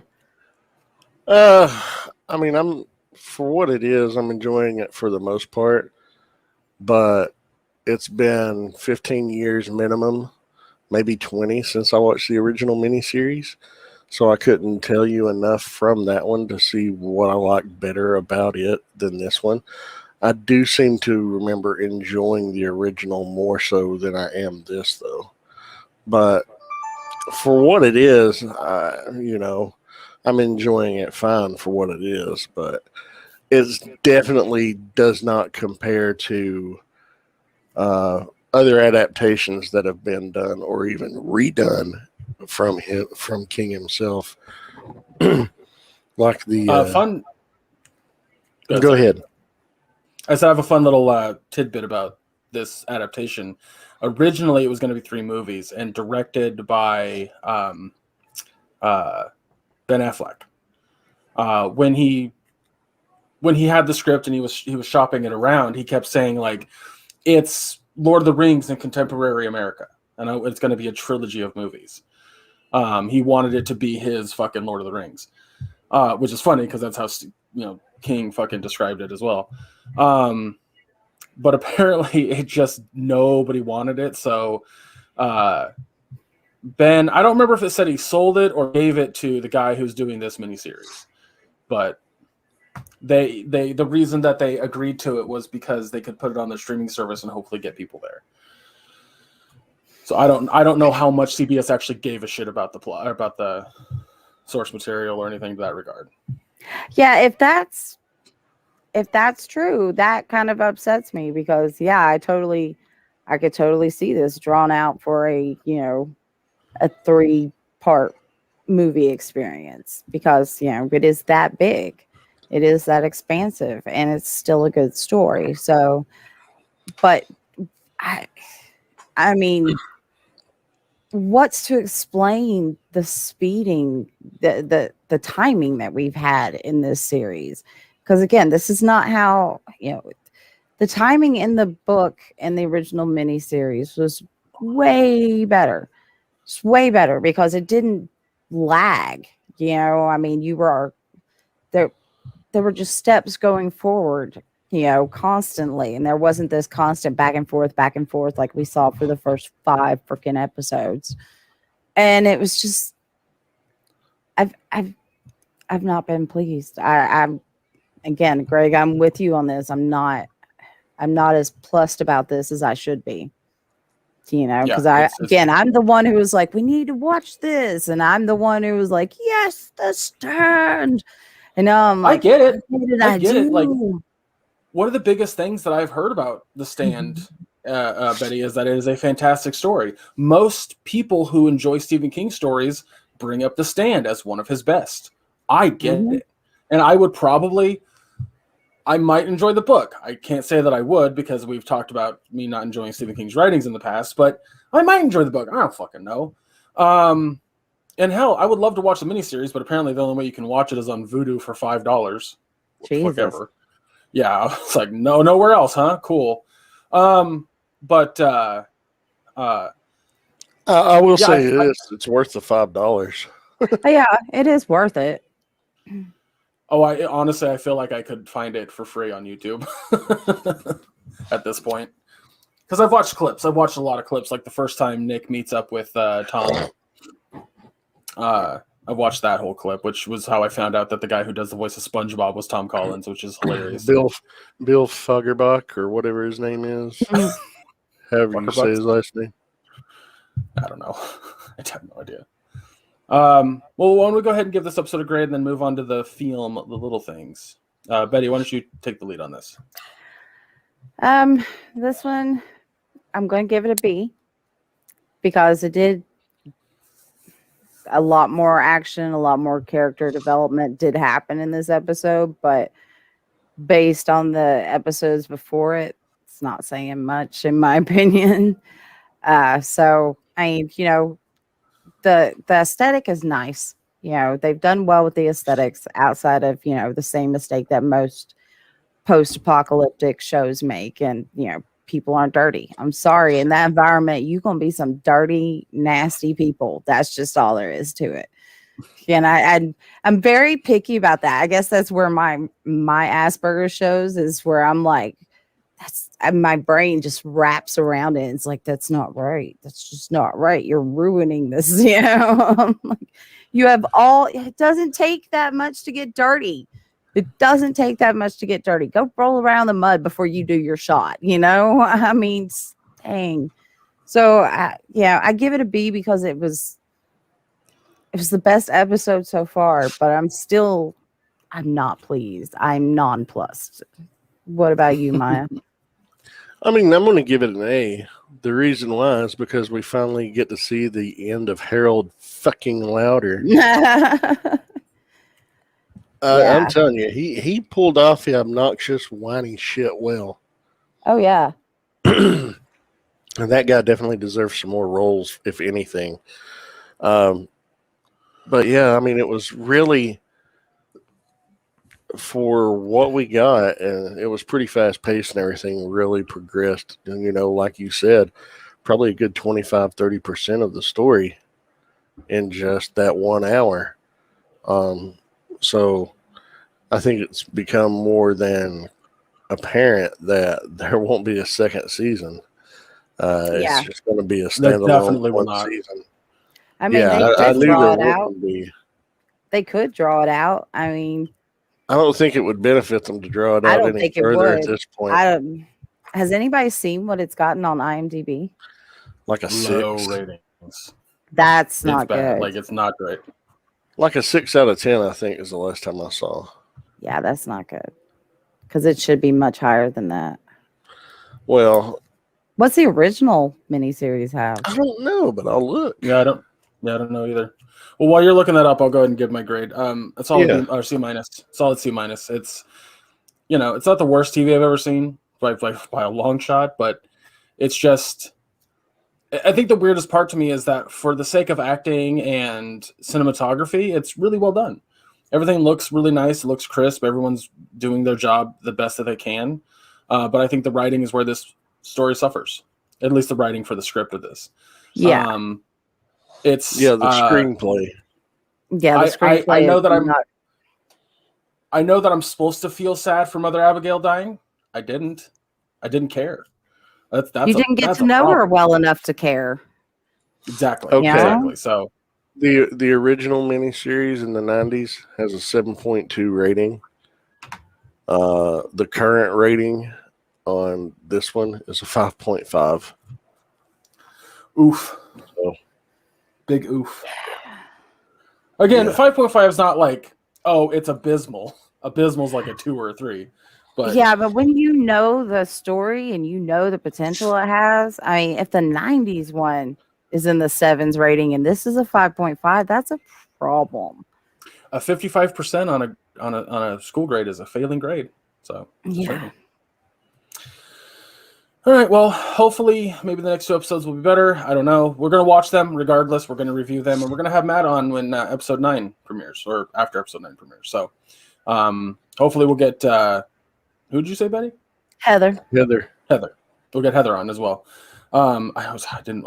I mean, for what it is, I'm enjoying it for the most part, but it's been 15 years minimum, maybe 20 since I watched the original miniseries. So I couldn't tell you enough from that one to see what I like better about it than this one. I do seem to remember enjoying the original more so than I am this, though. But for what it is, I'm enjoying it fine for what it is, but it definitely does not compare to other adaptations that have been done or even redone from King himself. Like the fun. Go ahead. I said I have a fun little tidbit about this adaptation. Originally, it was going to be 3 movies and directed by Ben Affleck. When he had the script and he was shopping it around, he kept saying like, it's Lord of the Rings in contemporary America, and it's going to be a trilogy of movies. He wanted it to be his fucking Lord of the Rings, which is funny because that's how King fucking described it as well. But apparently it just nobody wanted it. So Ben, I don't remember if it said he sold it or gave it to the guy who's doing this miniseries, but the reason that they agreed to it was because they could put it on their streaming service and hopefully get people there. So I don't know how much CBS actually gave a shit about the plot, about the source material or anything to that regard. Yeah, if that's true, that kind of upsets me because I could totally see this drawn out for a 3-part movie experience because it is that big, it is that expansive, and it's still a good story. So, but I mean, what's to explain the speeding, the timing that we've had in this series? Because again, this is not how the timing in the book and the original miniseries was way better. It's way better because it didn't lag. I mean, you were there were just steps going forward, constantly, and there wasn't this constant back and forth like we saw for the first 5 freaking episodes. And it was just I've not been pleased. I'm again, Greg, I'm with you on this. I'm not as plussed about this as I should be. Because I'm the one who was like, we need to watch this, and I'm the one who was like, yes, The Stand. And I'm like, I get it. I get it. Like, one of the biggest things that I've heard about The Stand, Betty, is that it is a fantastic story. Most people who enjoy Stephen King stories bring up The Stand as one of his best. I get it. And I might enjoy the book. I can't say that I would because we've talked about me not enjoying Stephen King's writings in the past, but I might enjoy the book. I don't fucking know. And hell, I would love to watch the miniseries, but apparently the only way you can watch it is on Vudu for $5. Jesus. Ever. Yeah, it's like, no, nowhere else, huh? Cool. But I will say this: it's worth the $5. Yeah, it is worth it. Oh, I feel like I could find it for free on YouTube at this point. Because I've watched clips. I've watched a lot of clips. Like the first time Nick meets up with Tom. I watched that whole clip, which was how I found out that the guy who does the voice of SpongeBob was Tom Collins, which is hilarious. Bill Fagerbuck or whatever his name is. However you say his last name. I don't know. I have no idea. Well, why don't we go ahead and give this episode a grade and then move on to the film, The Little Things. Betty, why don't you take the lead on this? This one, I'm going to give it a B because it did a lot more action, a lot more character development did happen in this episode, but based on the episodes before it, it's not saying much in my opinion. So I mean, the aesthetic is nice. They've done well with the aesthetics outside of, the same mistake that most post-apocalyptic shows make. And, people aren't dirty. I'm sorry. In that environment, you're going to be some dirty, nasty people. That's just all there is to it. And I'm very picky about that. I guess that's where my Asperger's shows is where I'm like, my brain just wraps around it. It's like, that's not right. That's just not right. You're ruining this. Like, you have it doesn't take that much to get dirty. It doesn't take that much to get dirty. Go roll around the mud before you do your shot. I mean, dang. So I give it a B because it was the best episode so far, but I'm not pleased. I'm nonplussed. What about you, Maya? I mean, I'm going to give it an A. The reason why is because we finally get to see the end of Harold fucking Lauder. I'm telling you, he pulled off the obnoxious, whiny shit well. Oh, yeah. And that guy definitely deserves some more roles, if anything. But yeah, I mean, it was really for what we got, and it was pretty fast paced and everything really progressed. And, like you said, probably a good 25-30% of the story in just that 1 hour. So I think it's become more than apparent that there won't be a second season. It's Yeah. just going to be a That standalone definitely will one not. season. I mean, Yeah, they I could knew there draw it out. wouldn't be. They could draw it out. I mean, I don't think it would benefit them to draw it I out don't any think it further at would. this point. I don't. Has anybody seen what it's gotten on IMDb? Like a Low 6. ratings. That's It's not bad. good. Like, it's not great. Like a 6 out of 10, I think, is the last time I saw. Yeah, that's not good. Because it should be much higher than that. Well, What's the original miniseries have? I don't know, but I'll look. Yeah, I don't know either. Well, while you're looking that up, I'll go ahead and give my grade. A solid Yeah. B, or C minus. Solid C minus. It's it's not the worst TV I've ever seen by a long shot, but it's just. I think the weirdest part to me is that for the sake of acting and cinematography, it's really well done. Everything looks really nice. It looks crisp. Everyone's doing their job the best that they can. But I think the writing is where this story suffers. At least the writing for the script of this. Yeah. It's the screenplay. Yeah, the screenplay. I know that not... I know that I'm supposed to feel sad for Mother Abigail dying. I didn't care. That's you didn't get to know her well enough to care. Exactly. Okay. Exactly. So the original miniseries in the 90s has a 7.2 rating. The current rating on this one is a 5.5. Oof. So, big oof. Again, 5.5 is not like, oh, it's abysmal. Abysmal's like a 2 or a 3. But yeah, but when you know the story and you know the potential it has, I mean, if the 90s one is in the 7s rating and this is a 5.5, that's a problem. A 55% on a school grade is a failing grade. So yeah. Certainly. All right. Well, hopefully, maybe the next 2 episodes will be better. I don't know. We're going to watch them regardless. We're going to review them, and we're going to have Matt on when episode 9 premieres, or after episode 9 premieres. So, hopefully, we'll get. Who did you say, Betty? Heather. We'll get Heather on as well. I didn't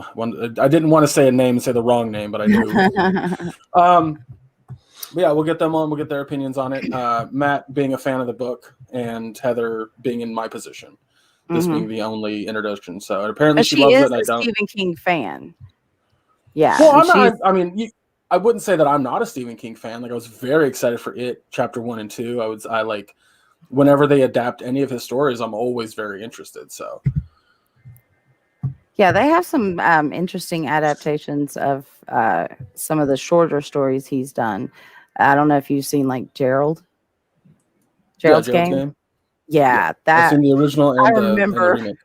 want to say a name and say the wrong name, but I do. But yeah, we'll get them on. We'll get their opinions on it. Matt being a fan of the book, and Heather being in my position. This being the only introduction. So apparently she loves it. And I don't. Stephen King fan. Yeah. Well, I'm not. I mean, I wouldn't say that I'm not a Stephen King fan. Like, I was very excited for It Chapter 1 and 2. I like whenever they adapt any of his stories, I'm always very interested. So. Yeah, they have some interesting adaptations of some of the shorter stories he's done. I don't know if you've seen like Gerald's Game. Yeah, that's in the original and the remake.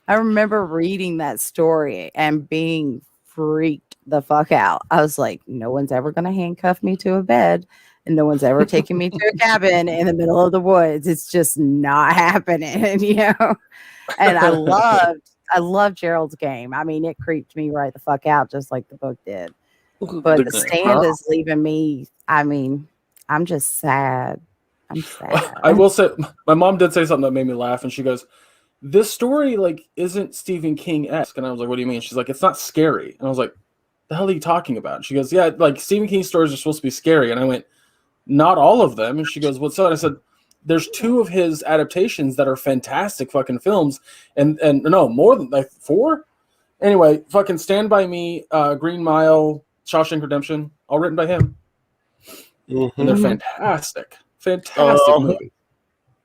I remember reading that story and being freaked the fuck out. I was like, no one's ever going to handcuff me to a bed, and no one's ever taking me to a cabin in the middle of the woods. It's just not happening, you know. And I loved Gerald's Game. I mean, it creeped me right the fuck out, just like the book did. But The Stand is leaving me. I mean, I'm just sad. I'm sad. I will say, my mom did say something that made me laugh, and she goes, "This story like isn't Stephen King-esque." And I was like, "What do you mean?" She's like, "It's not scary." And I was like, "The hell are you talking about?" And she goes, "Yeah, like Stephen King stories are supposed to be scary." And I went, "Not all of them." And she goes, "What's so?" And I said, "There's 2 of his adaptations that are fantastic fucking films, and no, more than like 4." Anyway, fucking Stand By Me, Green Mile, Shawshank Redemption, all written by him, and they're fantastic. Fantastic movie.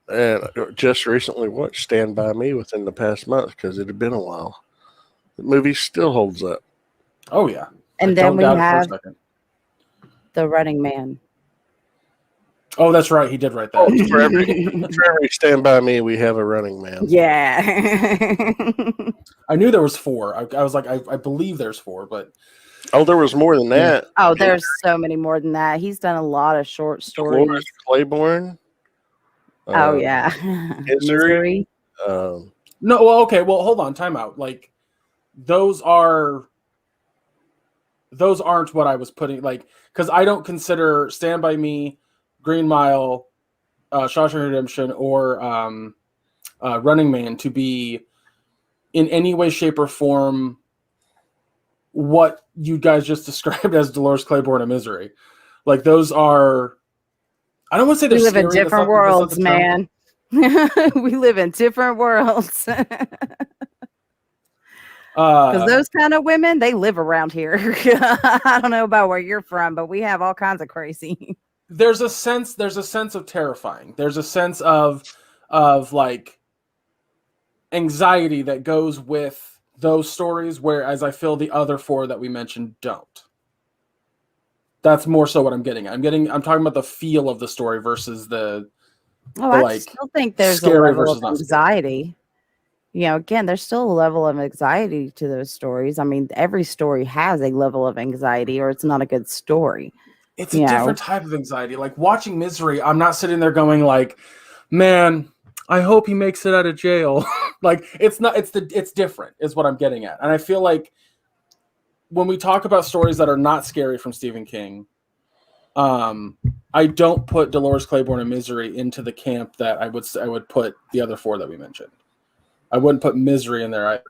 And just recently watched Stand By Me within the past month because it had been a while. The movie still holds up. Oh, yeah. And then we have The Running Man. Oh, that's right. He did write that. For every Stand By Me, we have a Running Man. Yeah. I knew there was 4. I was like, I believe there's 4, but... Oh, there was more than that. Oh, there's so many more than that. He's done a lot of short stories. Dolores Claiborne. Oh, yeah. Misery. No, well, okay. Well, hold on. Time out. Like, those are... those aren't what I was putting, like, because I don't consider Stand By Me, Green Mile, Shawshank Redemption, or Running Man to be in any way, shape, or form what you guys just described as Dolores Claiborne and Misery. Like, those are, I don't want to say they're We live scary. in different worlds, man. We live in different worlds. Because those kind of women, they live around here. I don't know about where you're from, but we have all kinds of crazy. There's a sense of terrifying. There's a sense of like anxiety that goes with those stories, whereas I feel the other four that we mentioned don't. That's more so what I'm getting at. I'm talking about the feel of the story versus the I like still think there's a scary level versus of not scary. anxiety. You know, again, there's still a level of anxiety to those stories. I mean, every story has a level of anxiety, or it's not a good story. It's a different type of anxiety. Like watching Misery, I'm not sitting there going like, man, I hope he makes it out of jail. Like it's not, it's different is what I'm getting at. And I feel like when we talk about stories that are not scary from Stephen King, I don't put Dolores Claiborne and Misery into the camp that I would put the other four that we mentioned. I wouldn't put Misery in there.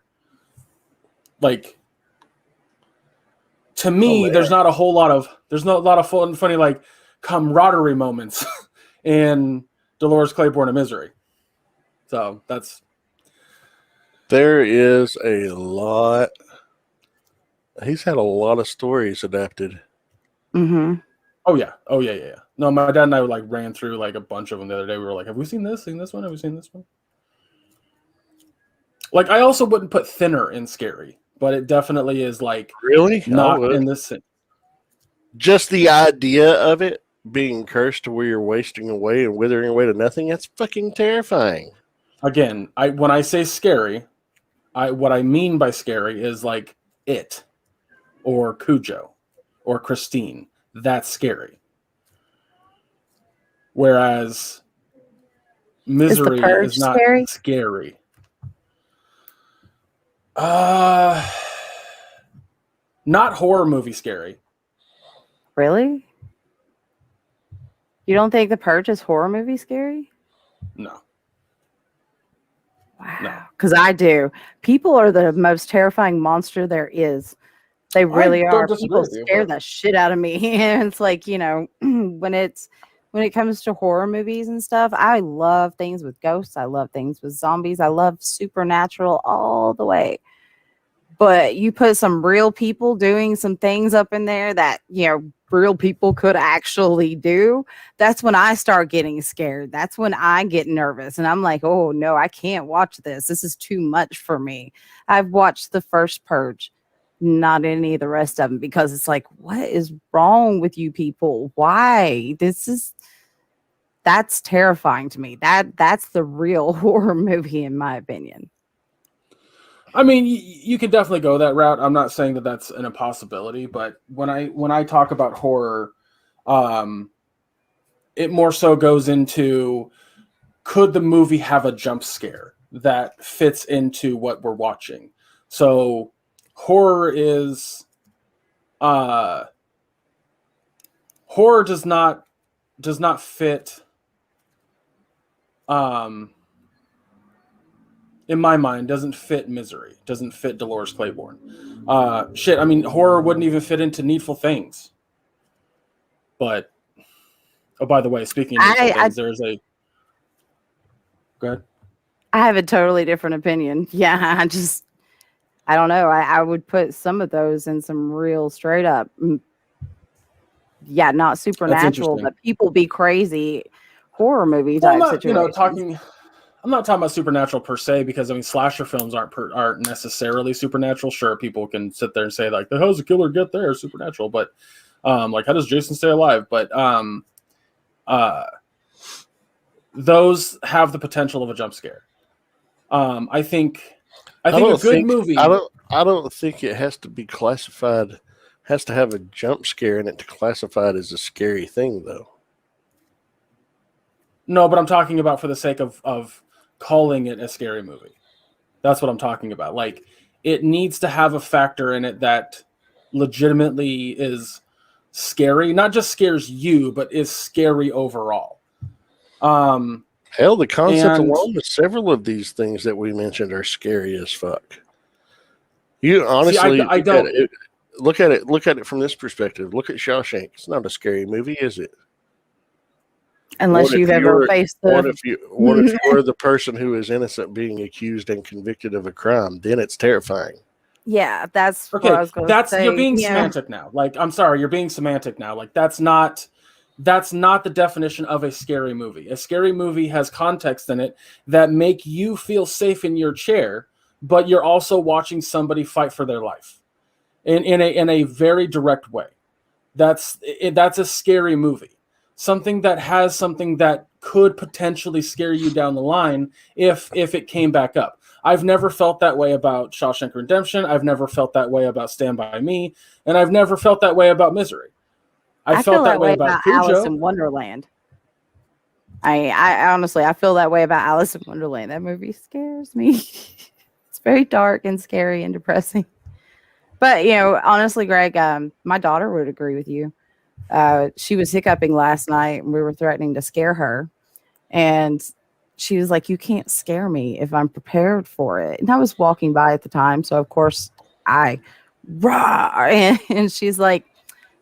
To me, there's not a lot of funny like camaraderie moments in Dolores Claiborne and Misery. So there is a lot. He's had a lot of stories adapted. Mm-hmm. Oh yeah. No, my dad and I like ran through like a bunch of them the other day. We were like, have we seen this? Seen this one? Have we seen this one? Like, I also wouldn't put Thinner in scary, but it definitely is like really not in this. Just the idea of it being cursed to where you're wasting away and withering away to nothing, that's fucking terrifying. Again, when I say scary, what I mean by scary is like It or Cujo or Christine. That's scary. Whereas Misery is not scary. Not horror movie scary. Really? You don't think The Purge is horror movie scary? No. Wow. Because I do. People are the most terrifying monster there is. They really are. People scare the shit out of me. And it's like, you know, when it comes to horror movies and stuff, I love things with ghosts. I love things with zombies. I love supernatural all the way. But you put some real people doing some things up in there that, you know, real people could actually do. That's when I start getting scared. That's when I get nervous. And I'm like, oh, no, I can't watch this. This is too much for me. I've watched the first Purge, not any of the rest of them, because it's like, what is wrong with you people? Why? That's terrifying to me. That's the real horror movie, in my opinion. I mean, you could definitely go that route. I'm not saying that that's an impossibility, but when I talk about horror, it more so goes into, could the movie have a jump scare that fits into what we're watching? So horror does not fit in my mind, doesn't fit Misery, doesn't fit Dolores Claiborne. I mean, horror wouldn't even fit into Needful Things. But, oh, by the way, speaking of Needful Things, there's a... Go ahead. I have a totally different opinion. Yeah, I don't know. I would put some of those in some real straight up, not supernatural, but people be crazy horror movie type situations. I'm not talking about supernatural per se, because I mean, slasher films aren't necessarily supernatural. Sure, people can sit there and say like, how does the killer get there? Supernatural, but like, how does Jason stay alive? But those have the potential of a jump scare. I think a good movie. I don't think it has to be classified. Has to have a jump scare in it to classify it as a scary thing, though. No, but I'm talking about for the sake of calling it a scary movie. That's what I'm talking about. Like, it needs to have a factor in it that legitimately is scary, not just scares you, but is scary overall. Hell, the concept And alone of several of these things that we mentioned are scary as fuck. You see, honestly I don't. look at it from this perspective. Look at Shawshank. It's not a scary movie, is it? Unless you've ever faced what the. if you're the person who is innocent being accused and convicted of a crime? Then it's terrifying. Yeah, that's what I Okay, was going to say. you're being semantic now. Like, I'm sorry, you're being semantic now. Like, that's not the definition of a scary movie. A scary movie has context in it that make you feel safe in your chair, but you're also watching somebody fight for their life in a very direct way. That's a scary movie. Something that has something that could potentially scare you down the line if it came back up. I've never felt that way about Shawshank Redemption. I've never felt that way about Stand By Me, and I've never felt that way about Misery. I feel felt that way about about Alice Cujo. in Wonderland. I honestly, I feel that way about Alice in Wonderland. That movie scares me. It's very dark and scary and depressing. But honestly, Greg, my daughter would agree with you. She was hiccuping last night, and we were threatening to scare her, and she was like, "You can't scare me if I'm prepared for it." And I was walking by at the time, so of course I rah, and she's like,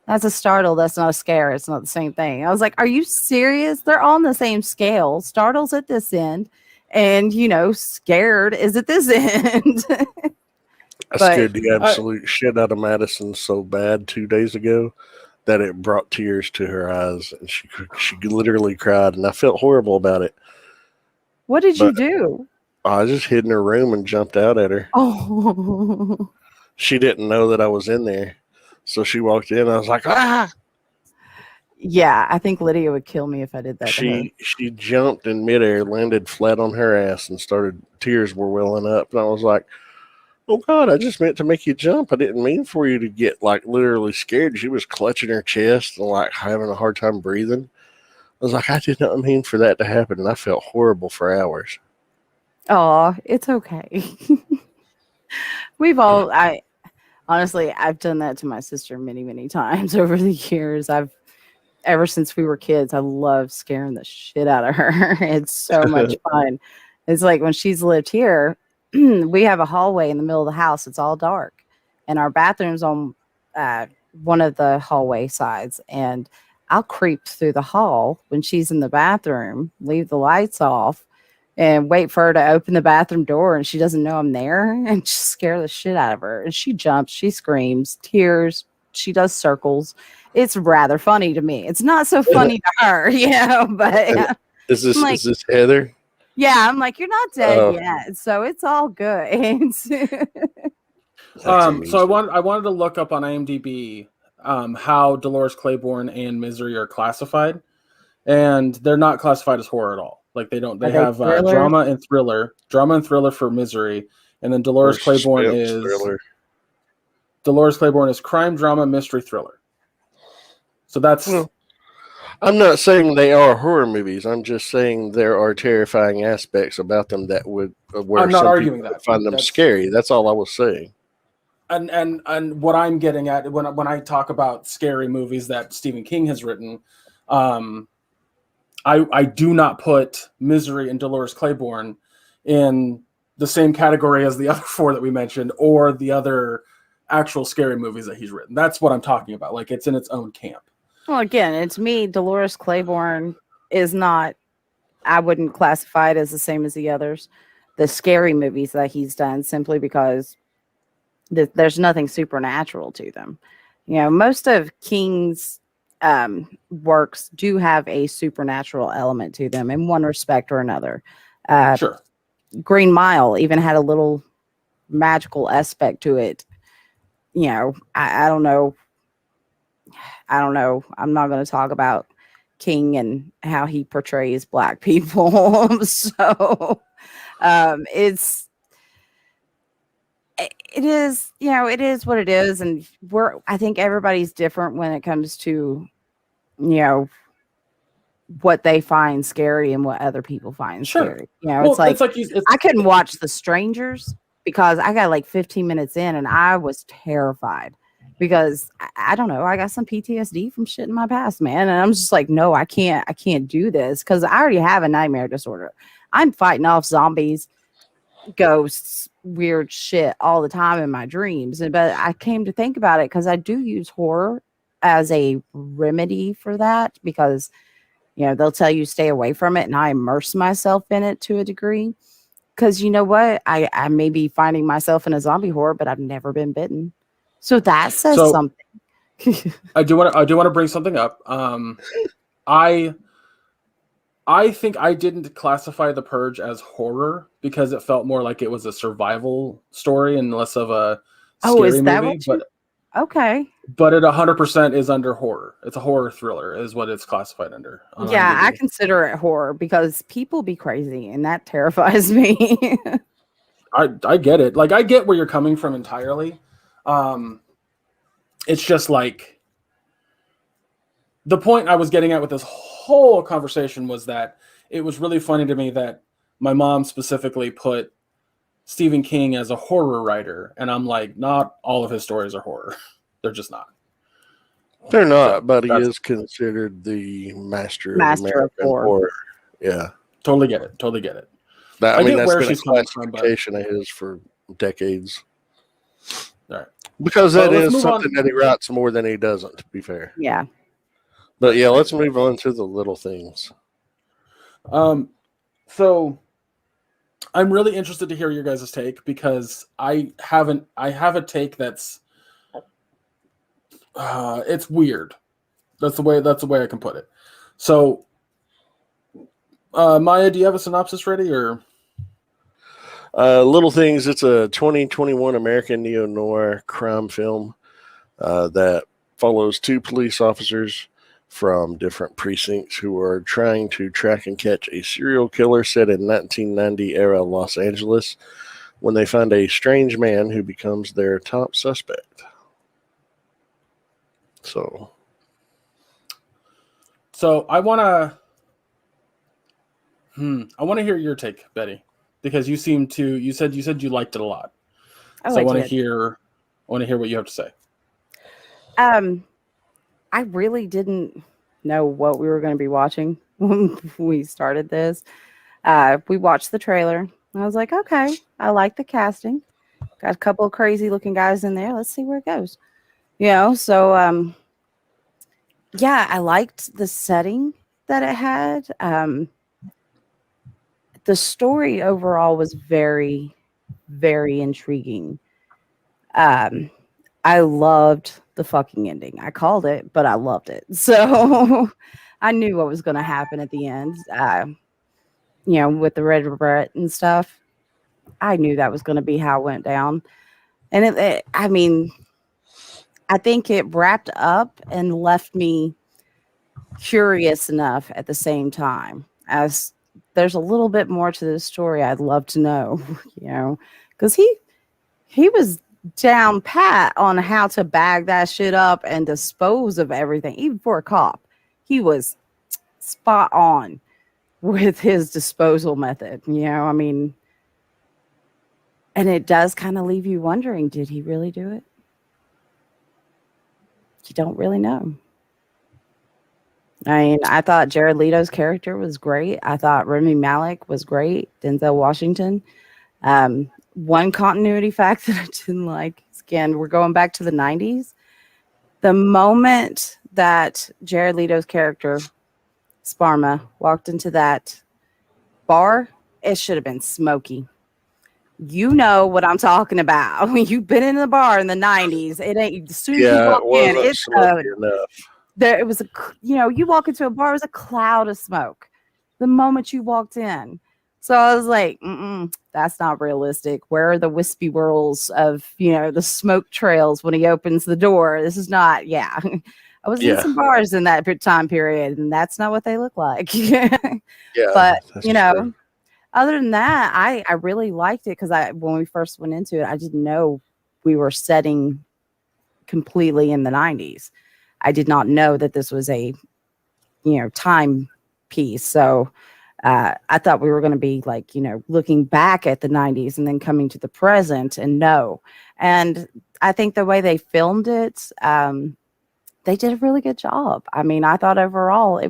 "That's a startle. That's not a scare. It's not the same thing." I was like, "Are you serious? They're on the same scale. Startle's at this end, and scared is at this end." I But scared the absolute shit out of Madison so bad 2 days ago that it brought tears to her eyes, and she literally cried, and I felt horrible about it. what did you do? I just hid in her room and jumped out at her. Oh, She didn't know that I was in there, so she walked in. I was like, ah! yeah. I think Lydia would kill me if I did that to her. She jumped in midair, landed flat on her ass, and tears were welling up, and I was like, oh God, I just meant to make you jump. I didn't mean for you to get like literally scared. She was clutching her chest and like having a hard time breathing. I was like, I did not mean for that to happen, and I felt horrible for hours. Oh, it's okay. Honestly, I've done that to my sister many, many times over the years. Ever since we were kids, I love scaring the shit out of her. It's so much fun. It's like when she's lived here, we have a hallway in the middle of the house. It's all dark, and our bathroom's on one of the hallway sides. And I'll creep through the hall when she's in the bathroom, leave the lights off, and wait for her to open the bathroom door, and she doesn't know I'm there, and just scare the shit out of her. And she jumps, she screams, tears, she does circles. It's rather funny to me. It's not so funny to her, but is this Heather? Yeah, I'm like, you're not dead yet, so it's all good. So I wanted to look up on IMDb how Dolores Claiborne and Misery are classified, and they're not classified as horror at all. Like they have drama and thriller for Misery, and then Dolores Claiborne is crime, drama, mystery, thriller. So that's. Well, I'm not saying they are horror movies. I'm just saying there are terrifying aspects about them that would I'm not arguing that. Find them scary. That's all I was saying. And what I'm getting at when I talk about scary movies that Stephen King has written, I do not put Misery and Dolores Claiborne in the same category as the other four that we mentioned or the other actual scary movies that he's written. That's what I'm talking about. Like it's in its own camp. Well, again, it's me. Dolores Claiborne is not, I wouldn't classify it as the same as the others, the scary movies that he's done, simply because there's nothing supernatural to them. Most of King's works do have a supernatural element to them in one respect or another. Sure. Green Mile even had a little magical aspect to it. I don't know. I'm not going to talk about King and how he portrays Black people. So it is what it is. And I think everybody's different when it comes to, what they find scary and what other people find scary. It's like I couldn't watch The Strangers because I got like 15 minutes in and I was terrified. because I don't know, I got some PTSD from shit in my past, man. And I'm just like, no, I can't do this because I already have a nightmare disorder. I'm fighting off zombies, ghosts, weird shit all the time in my dreams. But I came to think about it because I do use horror as a remedy for that because, they'll tell you stay away from it, and I immerse myself in it to a degree. Because you know what? I may be finding myself in a zombie horror, but I've never been bitten. So that says So something. I do want to bring something up. I think I didn't classify The Purge as horror because it felt more like it was a survival story and less of a scary Is that movie. what you? Okay. But it 100% is under horror. It's a horror thriller, is what it's classified under. On Yeah, I IMDb. consider it horror because people be crazy, and that terrifies me. I get it. Like, I get where you're coming from entirely. It's just like the point I was getting at with this whole conversation was that it was really funny to me that my mom specifically put Stephen King as a horror writer, and I'm like, not all of his stories are horror. They're just not. They're not, So, but he is considered the master of Master of American horror. horror. Yeah. Totally get it. Totally get it. I mean, get that's where been a she's coming from, classification of his for decades. All right. Because Well, that let's is move something on. that he writes more than he doesn't, to be fair. Yeah. But yeah, let's move on to the little things. So I'm really interested to hear your guys' take because I have a take that's it's weird. That's the way I can put it. So Maya, do you have a synopsis ready or Little Things, it's a 2021 American neo-noir crime film that follows two police officers from different precincts who are trying to track and catch a serial killer set in 1990 era Los Angeles when they find a strange man who becomes their top suspect. So I want to hear your take, Betty, because you said you liked it a lot. So I want to hear what you have to say. I really didn't know what we were going to be watching when we started this. We watched the trailer. And I was like, okay, I like the casting. Got a couple of crazy looking guys in there. Let's see where it goes. So yeah, I liked the setting that it had. The story overall was very, very intriguing. I loved the fucking ending. I called it, but I loved it. So I knew what was going to happen at the end. With the red regret and stuff, I knew that was going to be how it went down. And I think it wrapped up and left me curious enough at the same time as there's a little bit more to the story I'd love to know, because he was down pat on how to bag that shit up and dispose of everything. Even for a cop, he was spot on with his disposal method, and it does kind of leave you wondering, did he really do it? You don't really know. I thought Jared Leto's character was great. I thought Rami Malek was great. Denzel Washington. One continuity fact that I didn't like is, again, we're going back to the 90s. The moment that Jared Leto's character, Sparma, walked into that bar, it should have been smoky. You know what I'm talking about. When you've been in the bar in the 90s, it ain't, as soon as you walk in, it's smoky enough. It was you walk into a bar, it was a cloud of smoke the moment you walked in. So I was like, that's not realistic. Where are the wispy whirls of, the smoke trails when he opens the door? This is not, I was in some bars in that time period, and that's not what they look like. But, true. Other than that, I really liked it because when we first went into it, I didn't know we were setting completely in the 90s. I did not know that this was a, time piece. So I thought we were going to be like, looking back at the 90s and then coming to the present, and no. And I think the way they filmed it, they did a really good job. I mean, I thought overall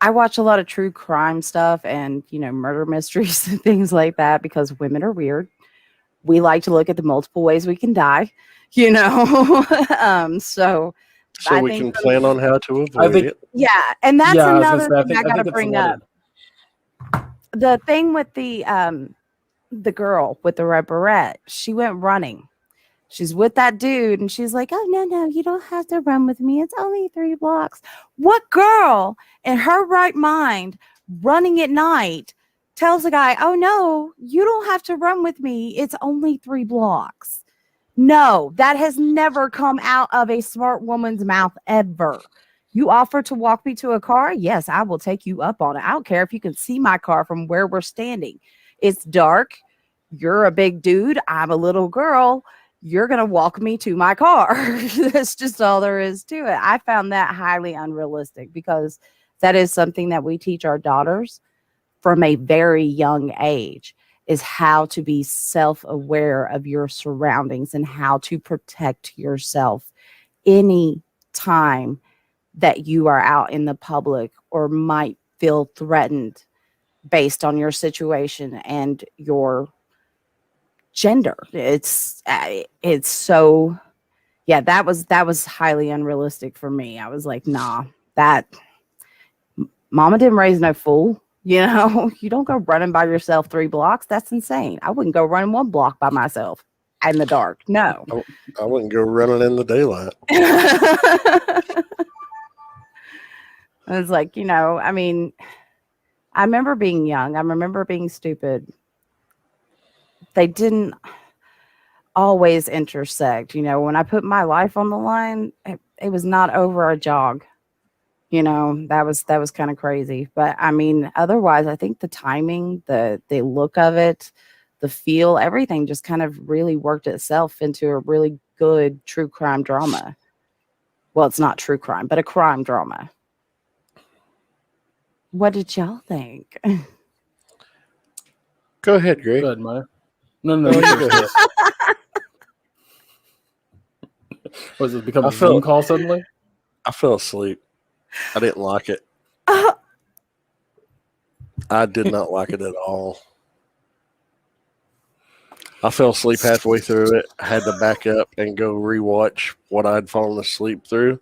I watch a lot of true crime stuff and, murder mysteries and things like that because women are weird. We like to look at the multiple ways we can die, so I we think can plan on how to avoid it. Yeah, and that's another thing I got to it's bring up. The thing with the girl with the red beret, she went running. She's with that dude, and she's like, "Oh no, you don't have to run with me. It's only 3 blocks." What girl in her right mind running at night tells a guy, "Oh no, you don't have to run with me. It's only 3 blocks." No, that has never come out of a smart woman's mouth ever. You offer to walk me to a car? Yes, I will take you up on it. I don't care if you can see my car from where we're standing. It's dark. You're a big dude. I'm a little girl. You're going to walk me to my car. That's just all there is to it. I found that highly unrealistic because that is something that we teach our daughters from a very young age, is how to be self-aware of your surroundings and how to protect yourself any time that you are out in the public or might feel threatened based on your situation and your gender. It's so, yeah, that was highly unrealistic for me. I was like, nah, that mama didn't raise no fool. You don't go running by yourself 3 blocks. That's insane. I wouldn't go running 1 block by myself in the dark. No. I wouldn't go running in the daylight. I was like, I mean, I remember being young. I remember being stupid. They didn't always intersect. When I put my life on the line, it was not over a jog. That was kind of crazy. But I mean, otherwise, I think the timing, the look of it, the feel, everything just kind of really worked itself into a really good true crime drama. Well, it's not true crime, but a crime drama. What did y'all think? Go ahead, Greg. Go ahead, Maya. No, go ahead. Was it become a phone call suddenly? I fell asleep. I didn't like it. I did not like it at all. I fell asleep halfway through it. I had to back up and go rewatch what I'd fallen asleep through.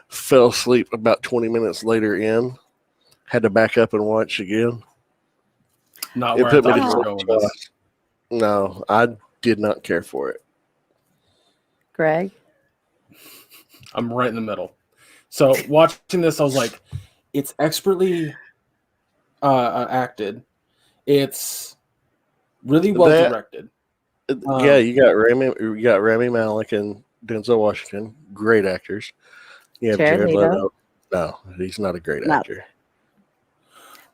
Fell asleep about 20 minutes later in. Had to back up and watch again. Not where I thought you were going with this. No, I did not care for it. Greg? I'm right in the middle. So watching this, I was like, it's expertly acted. It's really well directed. Yeah, you got Rami Malek and Denzel Washington, great actors. You have Jared Leto. No, he's not a great actor.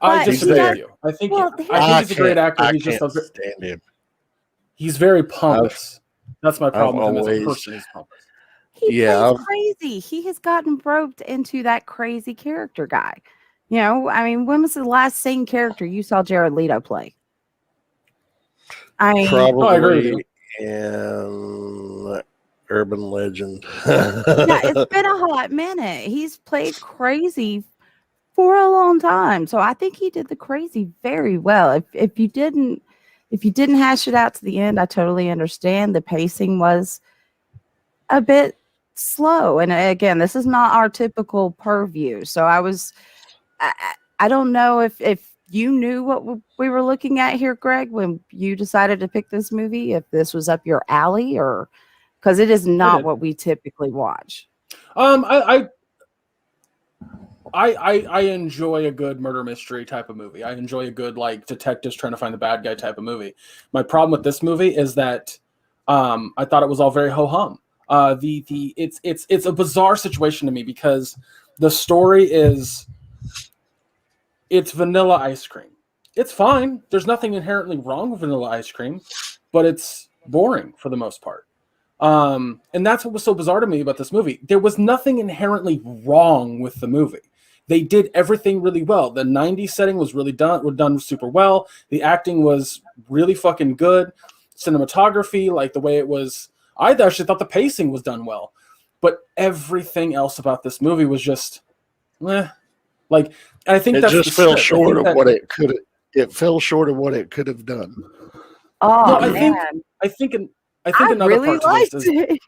I disagree with you. I think he's a great actor. I can't stand him. He's very pompous. That's my problem with him as a person. He's pompous. He plays crazy. He has gotten roped into that crazy character guy. I mean, when was the last same character you saw Jared Leto play? Probably in Urban Legend. Yeah, it's been a hot minute. He's played crazy for a long time, so I think he did the crazy very well. If you didn't hash it out to the end, I totally understand. The pacing was a bit slow, and again, this is not our typical purview. So I don't know if you knew what we were looking at here, Greg, when you decided to pick this movie, if this was up your alley, or because it is not what we typically watch. I enjoy a good murder mystery type of movie. I enjoy a good like detectives trying to find the bad guy type of movie. My problem with this movie is that I thought it was all very ho hum. It's a bizarre situation to me because the story is it's vanilla ice cream. It's fine. There's nothing inherently wrong with vanilla ice cream, but it's boring for the most part. And that's what was so bizarre to me about this movie. There was nothing inherently wrong with the movie. they did everything really well. The 90s setting was done super well. The acting was really fucking good. Cinematography, like the way it was, I actually thought the pacing was done well. But everything else about this movie was just, like, I think it just fell short of what it could. It fell short of what it could have done. Oh, well, man. I think another really part to this liked is.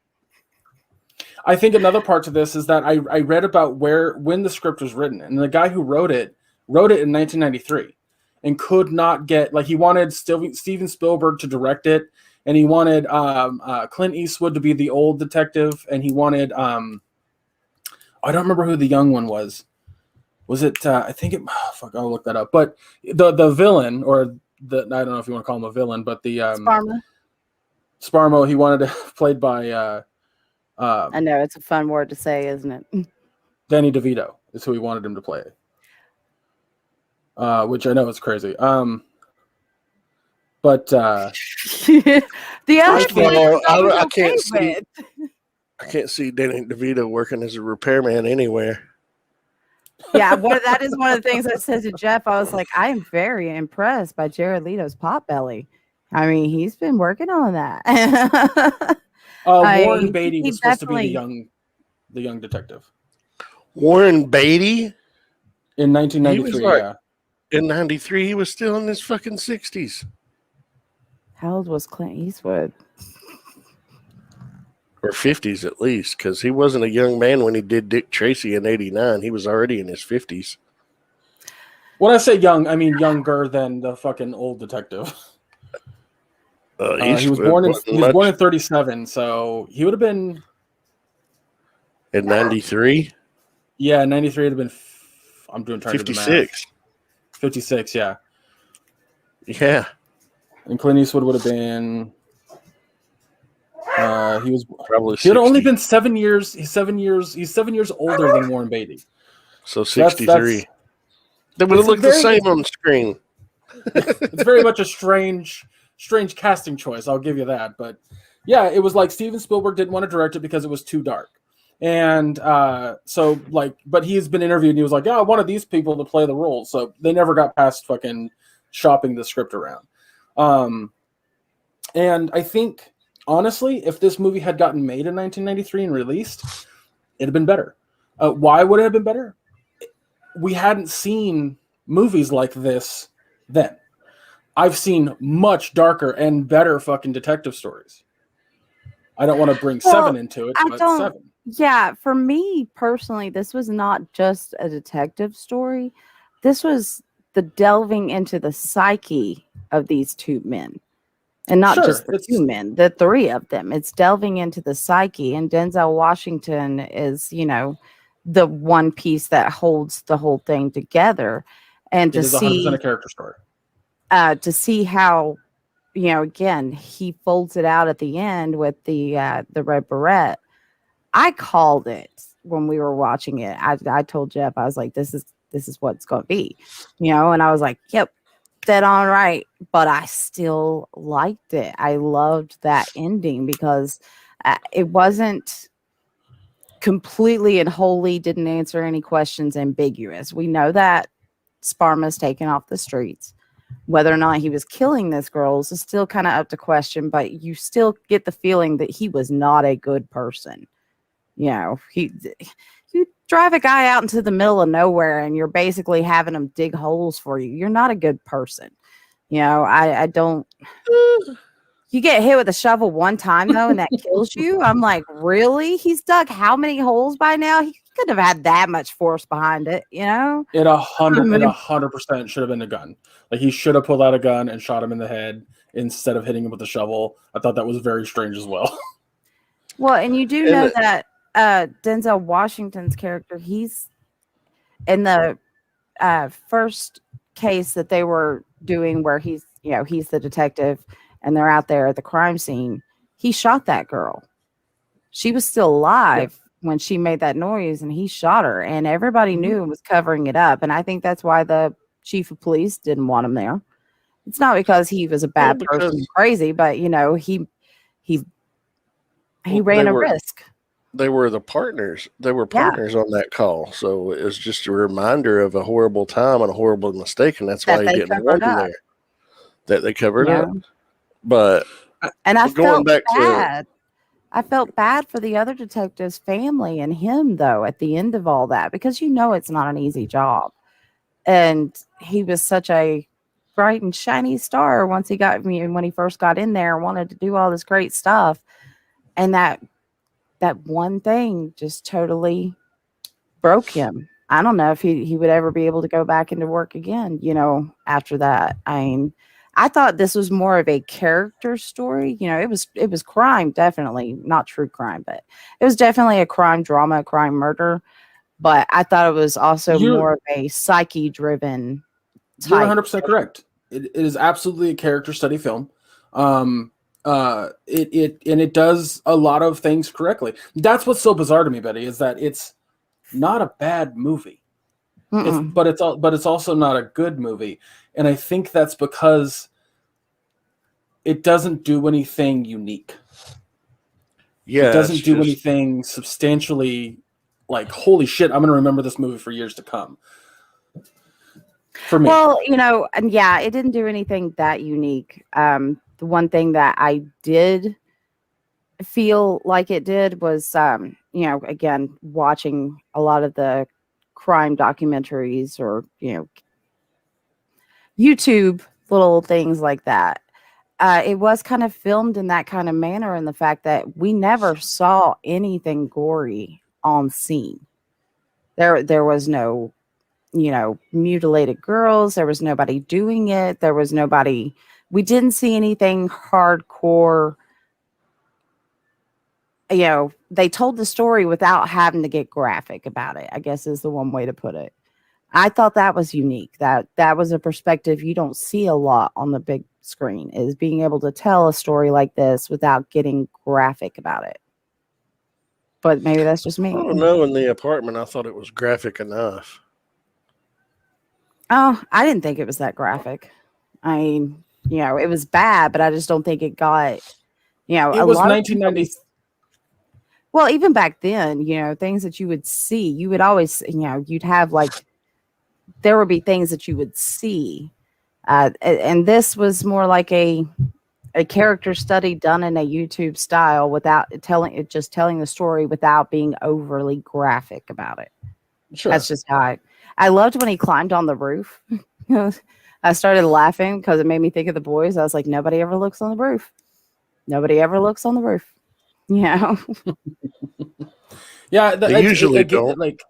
I think another part to this is that I read about when the script was written, and the guy who wrote it in 1993, and could not get, like, he wanted Steven Spielberg to direct it, and he wanted Clint Eastwood to be the old detective, and he wanted I don't remember who the young one was. Was it? I think it. Oh, fuck, I'll look that up. But the villain, or I don't know if you want to call him a villain, but the Sparmo, he wanted to played by. I know it's a fun word to say, isn't it? Danny DeVito is who he wanted him to play. Which I know is crazy. But the other thing I can't see Danny DeVito working as a repairman anywhere. Yeah, that is one of the things I said to Jeff. I was like, I am very impressed by Jared Leto's potbelly. I mean, he's been working on that. Warren Beatty was supposed to be the young detective. Warren Beatty? In 1993, In 93, he was still in his fucking 60s. How old was Clint Eastwood? Or 50s at least, because he wasn't a young man when he did Dick Tracy in 89. He was already in his 50s. When I say young, I mean younger than the fucking old detective. He was born in 37, so he would have been in 93. Yeah, 93 would have been. I'm trying 56. to do the math. 56, yeah. Yeah. And Clint Eastwood would have been. He was probably. He had only been 7 years. He's 7 years older than Warren Beatty. So 63. They would have looked the same on the screen. It's very much a strange casting choice. I'll give you that. But yeah, it was like Steven Spielberg didn't want to direct it because it was too dark. And so, like, but he's been interviewed and he was like, yeah, I wanted these people to play the roles. So they never got past fucking shopping the script around. And I think, honestly, if this movie had gotten made in 1993 and released, it'd have been better. Why would it have been better? We hadn't seen movies like this then. I've seen much darker and better fucking detective stories. I don't want to bring Seven into it, but Seven. Yeah, for me personally, this was not just a detective story. This was the delving into the psyche of these two men. And not just the two men, the three of them. It's delving into the psyche. And Denzel Washington is, the one piece that holds the whole thing together. And to see 100% a character story. To see how, again, he folds it out at the end with the red beret. I called it when we were watching it. I told Jeff, I was like, this is what it's going to be, and I was like, yep, dead on right. But I still liked it. I loved that ending because it wasn't completely and wholly didn't answer any questions ambiguous. We know that Sparma's taken off the streets. Whether or not he was killing these girls is still kind of up to question, but you still get the feeling that he was not a good person. You drive a guy out into the middle of nowhere and you're basically having him dig holes for you. You're not a good person. I don't. You get hit with a shovel one time though, and that kills you. I'm like, really? He's dug how many holes by now? He couldn't have had that much force behind it, It 100% should have been a gun. Like he should have pulled out a gun and shot him in the head instead of hitting him with a shovel. I thought that was very strange as well. Well, and you do know that Denzel Washington's character, he's in the first case that they were doing where he's the detective and they're out there at the crime scene. He shot that girl. She was still alive when she made that noise and he shot her, and everybody knew and was covering it up. And I think that's why the chief of police didn't want him there. It's not because he was a bad person, crazy, but he ran a risk. they were the partners. They were Yeah. partners on that call. So it was just a reminder of a horrible time and a horrible mistake, and that's That why he they didn't covered want him up. there. That they covered Yeah. up. But And I going felt back to bad. I felt bad for the other detective's family and him, though, at the end of all that, because it's not an easy job. And he was such a bright and shiny star once he got me, and when he first got in there, wanted to do all this great stuff. And that one thing just totally broke him. I don't know if he would ever be able to go back into work again, after that. I mean, I thought this was more of a character story. It was crime, definitely not true crime, but it was definitely a crime drama, a crime murder. But I thought it was also more of a psyche driven You're type. 100% correct. It is absolutely a character study film. It does a lot of things correctly. That's what's so bizarre to me, Betty, is that it's not a bad movie. But it's also not a good movie. And I think that's because it doesn't do anything unique. Yeah, it doesn't do anything substantially like, holy shit, I'm going to remember this movie for years to come. For me. Well, and yeah, it didn't do anything that unique. The one thing that I did feel like it did was, again, watching a lot of the crime documentaries or, YouTube little things like that. It was kind of filmed in that kind of manner, in the fact that we never saw anything gory on scene. There was no, mutilated girls. There was nobody doing it. There was nobody. We didn't see anything hardcore. They told the story without having to get graphic about it, I guess is the one way to put it. I thought that was unique. That was a perspective you don't see a lot on the big screen, is being able to tell a story like this without getting graphic about it. But maybe that's just me. I don't know. In the apartment, I thought it was graphic enough. Oh, I didn't think it was that graphic. I mean, it was bad, but I just don't think it got, it a was lot 1990. Well, even back then, things that you would see, you would always, you'd have there would be things that you would see. And this was more like a character study done in a YouTube style, without just telling the story without being overly graphic about it. Sure. That's just how I loved when he climbed on the roof. I started laughing because it made me think of the boys. I was like, nobody ever looks on the roof. Nobody ever looks on the roof. Yeah. Yeah. They usually don't.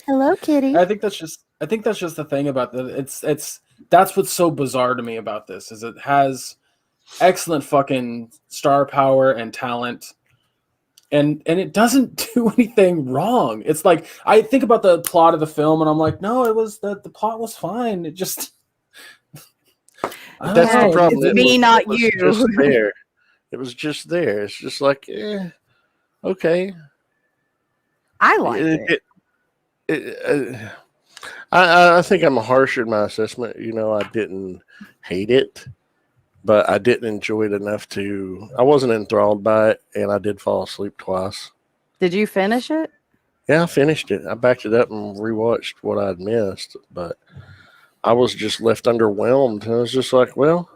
Hello, kitty. I think that's just the thing about that. That's what's so bizarre to me about this, is it has excellent fucking star power and talent, and it doesn't do anything wrong. It's like, I think about the plot of the film and I'm like, no, it was the plot was fine. It just That's the problem. It's me, not you. Just there. It was just there. It's just like, okay. I liked it. I think I'm harsher in my assessment. I didn't hate it, but I didn't enjoy it enough to. I wasn't enthralled by it, and I did fall asleep twice. Did you finish it? Yeah, I finished it. I backed it up and rewatched what I'd missed, but I was just left underwhelmed. I was just like, well,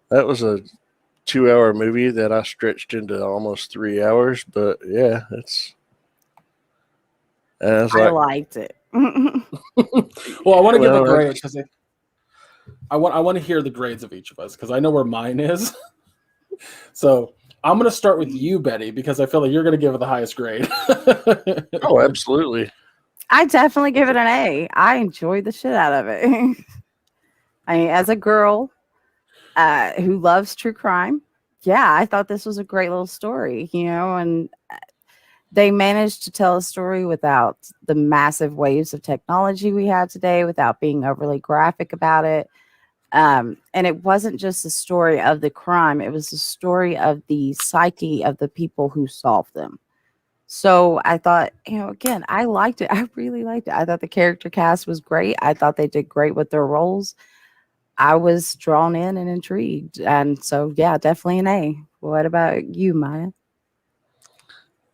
that was a 2-hour movie that I stretched into almost 3 hours, but yeah, I liked it. Well, I want to give a grade because I want to hear the grades of each of us, because I know where mine is. So I'm going to start with you, Betty, because I feel like you're going to give it the highest grade. Oh, absolutely. I definitely give it an A. I enjoyed the shit out of it. I mean, as a girl who loves true crime, yeah, I thought this was a great little story, and they managed to tell a story without the massive waves of technology we have today, without being overly graphic about it. And it wasn't just the story of the crime. It was the story of the psyche of the people who solved them. So I thought, again, I liked it. I really liked it. I thought the character cast was great. I thought they did great with their roles. I was drawn in and intrigued. And so, yeah, definitely an A. What about you, Maya?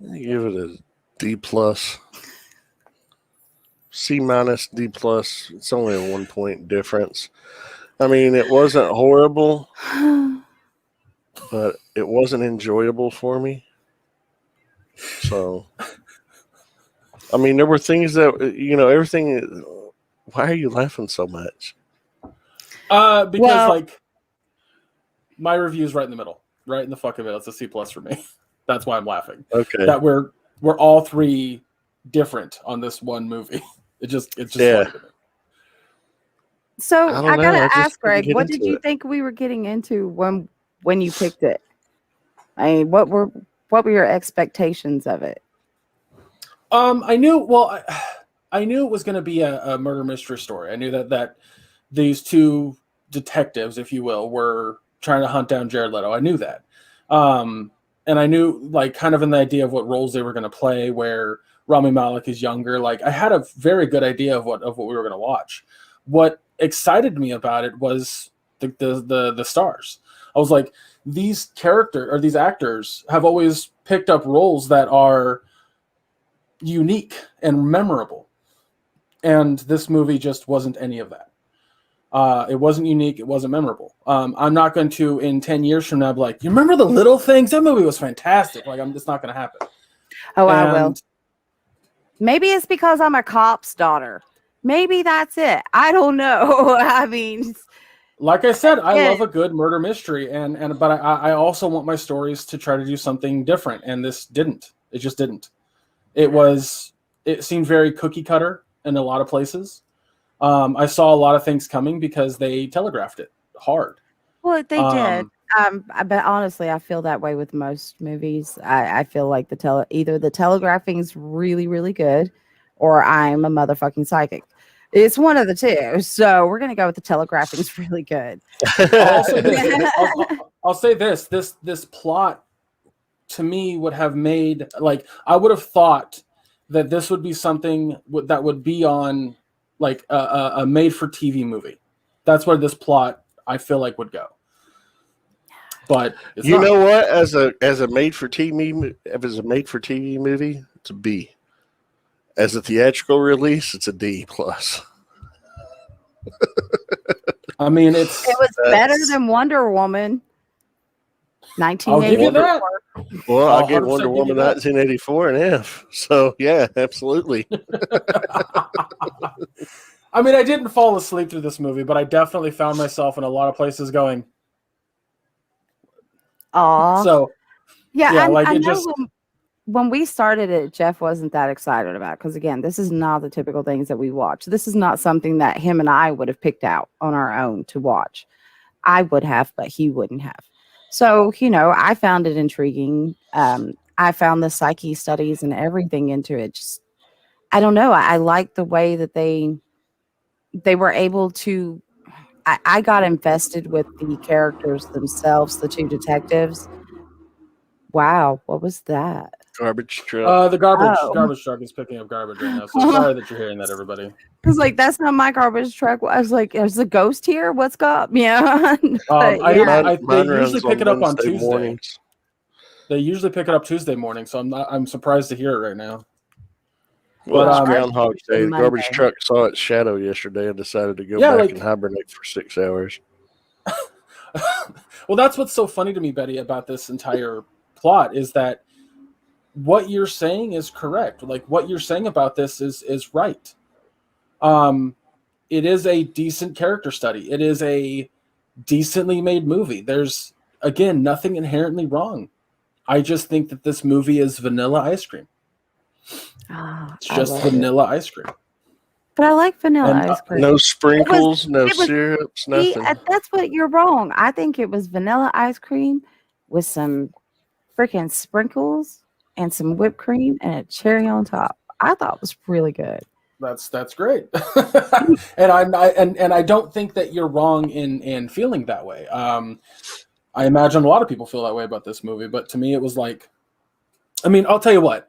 I give it a D plus, C minus, D plus. It's only a 1 point difference. I mean, it wasn't horrible, but it wasn't enjoyable for me. So, I mean, there were things that everything. Why are you laughing so much? Because like my review is right in the middle, right in the fucking middle. It's a C plus for me. That's why I'm laughing. Okay. That we're all three different on this one movie. It's just funny to me. So I gotta ask, Greg, what did you it. think we were getting into when you picked it? I mean, what were your expectations of it? I knew it was going to be a murder mystery story. I knew that these two detectives, if you will, were trying to hunt down Jared Leto. I knew that. And I knew, like, kind of in the idea of what roles they were going to play, where Rami Malek is younger. Like, I had a very good idea of what we were going to watch. What excited me about it was the stars. I was like, these actors have always picked up roles that are unique and memorable, and this movie just wasn't any of that. It wasn't unique. It wasn't memorable. I'm not going to, in 10 years from now, be like, you remember The Little Things? That movie was fantastic. Like, it's not going to happen. I will. Maybe it's because I'm a cop's daughter. Maybe that's it. I don't know. I mean, like I said, I love a good murder mystery, but I also want my stories to try to do something different, and this didn't. It just didn't. It seemed very cookie cutter in a lot of places. I saw a lot of things coming because they telegraphed it hard. Well, they did. But honestly, I feel that way with most movies. I feel like either the telegraphing's really, really good, or I'm a motherfucking psychic. It's one of the two. So we're gonna go with the telegraphing's really good. I'll say this plot to me would have made, like, I would have thought that this would be something that would be on like a made for TV movie. That's where this plot I feel like would go. But you know what? As a made for TV movie, it's a B. As a theatrical release, it's a D plus. I mean, it was better than Wonder Woman. 1984. I'll give you that. Well, I'll give Wonder Woman 1984 an F. So yeah, absolutely. I mean, I didn't fall asleep through this movie, but I definitely found myself in a lot of places going, "Aw." So yeah, like I know when we started it, Jeff wasn't that excited about it, because again, this is not the typical things that we watch. This is not something that him and I would have picked out on our own to watch. I would have, but he wouldn't have. So, I found it intriguing. I found the psyche studies and everything into it. Just, I don't know. I like the way that they were able to. I got invested with the characters themselves, the two detectives. Wow, what was that? Garbage truck. The garbage truck is picking up garbage right now. So sorry that you're hearing that, everybody. I was like, that's not my garbage truck. I was like, there's a ghost here. What's up? Yeah. They usually pick it up on Tuesday mornings. They usually pick it up Tuesday morning, so I'm surprised to hear it right now. Well, it's Groundhog Day. The garbage truck saw its shadow yesterday and decided to go back and hibernate for 6 hours. Well, that's what's so funny to me, Betty, about this entire plot is that what you're saying is correct. Like, what you're saying about this is right. It is a decent character study. It is a decently made movie. There's, again, nothing inherently wrong. I just think that this movie is vanilla ice cream. It's just vanilla ice cream. But I like vanilla ice cream. No sprinkles, no syrups, nothing. That's what you're wrong. I think it was vanilla ice cream with some freaking sprinkles and some whipped cream and a cherry on top. I thought it was really good. That's great. and I don't think that you're wrong in feeling that way. I imagine a lot of people feel that way about this movie, but to me it was like, I mean, I'll tell you what.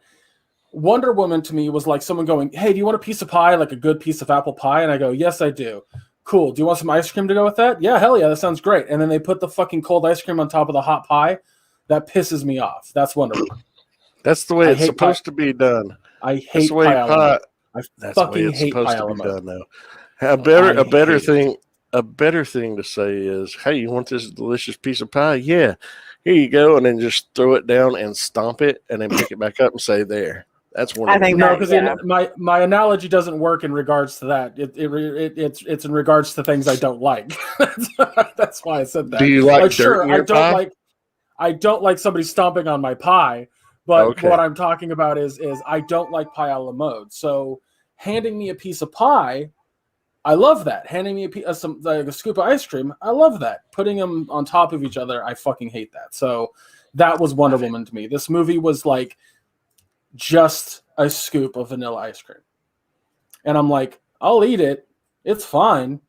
Wonder Woman to me was like someone going, hey, do you want a piece of pie, like a good piece of apple pie? And I go, yes, I do. Cool. Do you want some ice cream to go with that? Yeah, hell yeah, that sounds great. And then they put the fucking cold ice cream on top of the hot pie. That pisses me off. That's Wonder Woman. That's the way I it's hate supposed to be done. I That's hate the way pie a la mode. I That's the way fucking it's hate supposed pie to a la be mode. done, though. A better hate thing. A better thing to say is, "Hey, you want this delicious piece of pie? Yeah, here you go," and then just throw it down and stomp it, and then pick it back up and say, "There." That's I think No, that, because yeah. my analogy doesn't work in regards to that. It's in regards to things I don't like. That's why I said that. Do you like dirt sure, in your pie? I don't like somebody stomping on my pie, but Okay. what I'm talking about is I don't like pie a la mode. So handing me a piece of pie, I love that. Handing me a scoop of ice cream, I love that. Putting them on top of each other, I fucking hate that. So that was Wonder Woman to me. This movie was like just a scoop of vanilla ice cream. And I'm like, I'll eat it. It's fine.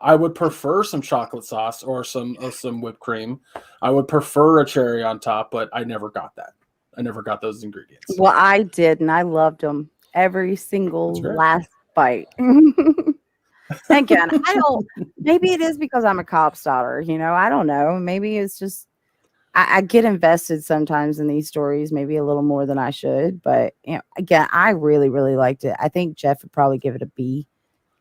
I would prefer some chocolate sauce or some whipped cream. I would prefer a cherry on top, but I never got that. I never got those ingredients. Well, I did, and I loved them. Every single last bite. Again, I don't. Maybe it is because I'm a cop's daughter. I don't know. Maybe it's just I get invested sometimes in these stories, maybe a little more than I should. But again, I really, really liked it. I think Jeff would probably give it a B.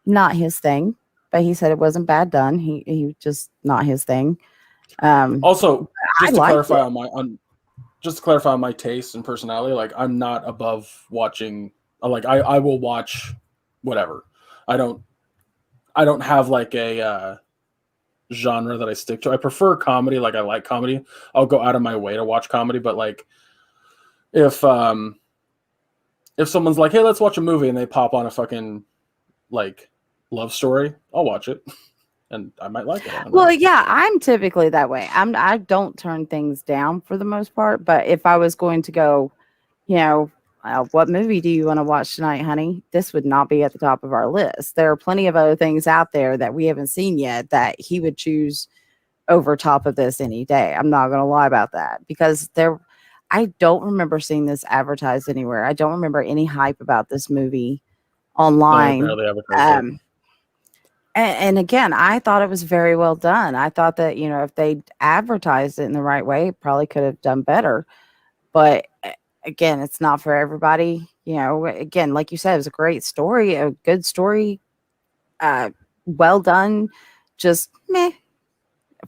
Not his thing, but he said it wasn't bad done. He just not his thing. Also, just to clarify it. Just to clarify on my taste and personality, like I'm not above watching. Like I will watch whatever. I don't have like a genre that I stick to. I prefer comedy. Like I like comedy. I'll go out of my way to watch comedy. But like if someone's like, hey, let's watch a movie, and they pop on a fucking like love story, I'll watch it. And I might like it. Well, yeah, I'm typically that way. I don't turn things down for the most part. But if I was going to go, what movie do you want to watch tonight, honey? This would not be at the top of our list. There are plenty of other things out there that we haven't seen yet that he would choose over top of this any day. I'm not going to lie about that because I don't remember seeing this advertised anywhere. I don't remember any hype about this movie online. And again, I thought it was very well done. I thought that, if they advertised it in the right way, it probably could have done better. But again, it's not for everybody. Again, like you said, it was a great story, a good story, well done, just meh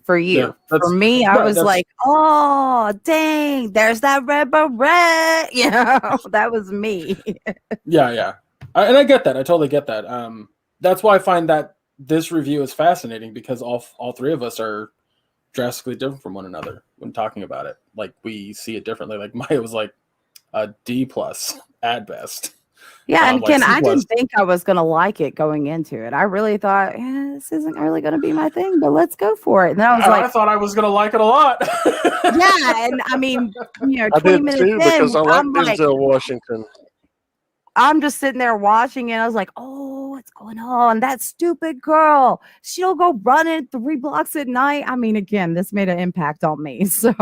for you. Yeah, for me, I was like, oh, dang, there's that red beret. That was me. Yeah. And I get that. I totally get that. That's why I find that this review is fascinating because all three of us are drastically different from one another when talking about it. Like we see it differently. Like Maya was like a D+ at best. Yeah, and again, I didn't think I was going to like it going into it. I really thought, this isn't really going to be my thing, but let's go for it. And I was I thought I was going to like it a lot. Yeah, and I mean, 20 minutes too, in, because I like I'm Denzel Washington. I'm just sitting there watching it. I was like, oh, what's going on? That stupid girl. She'll go running 3 blocks at night. I mean, again, this made an impact on me. So,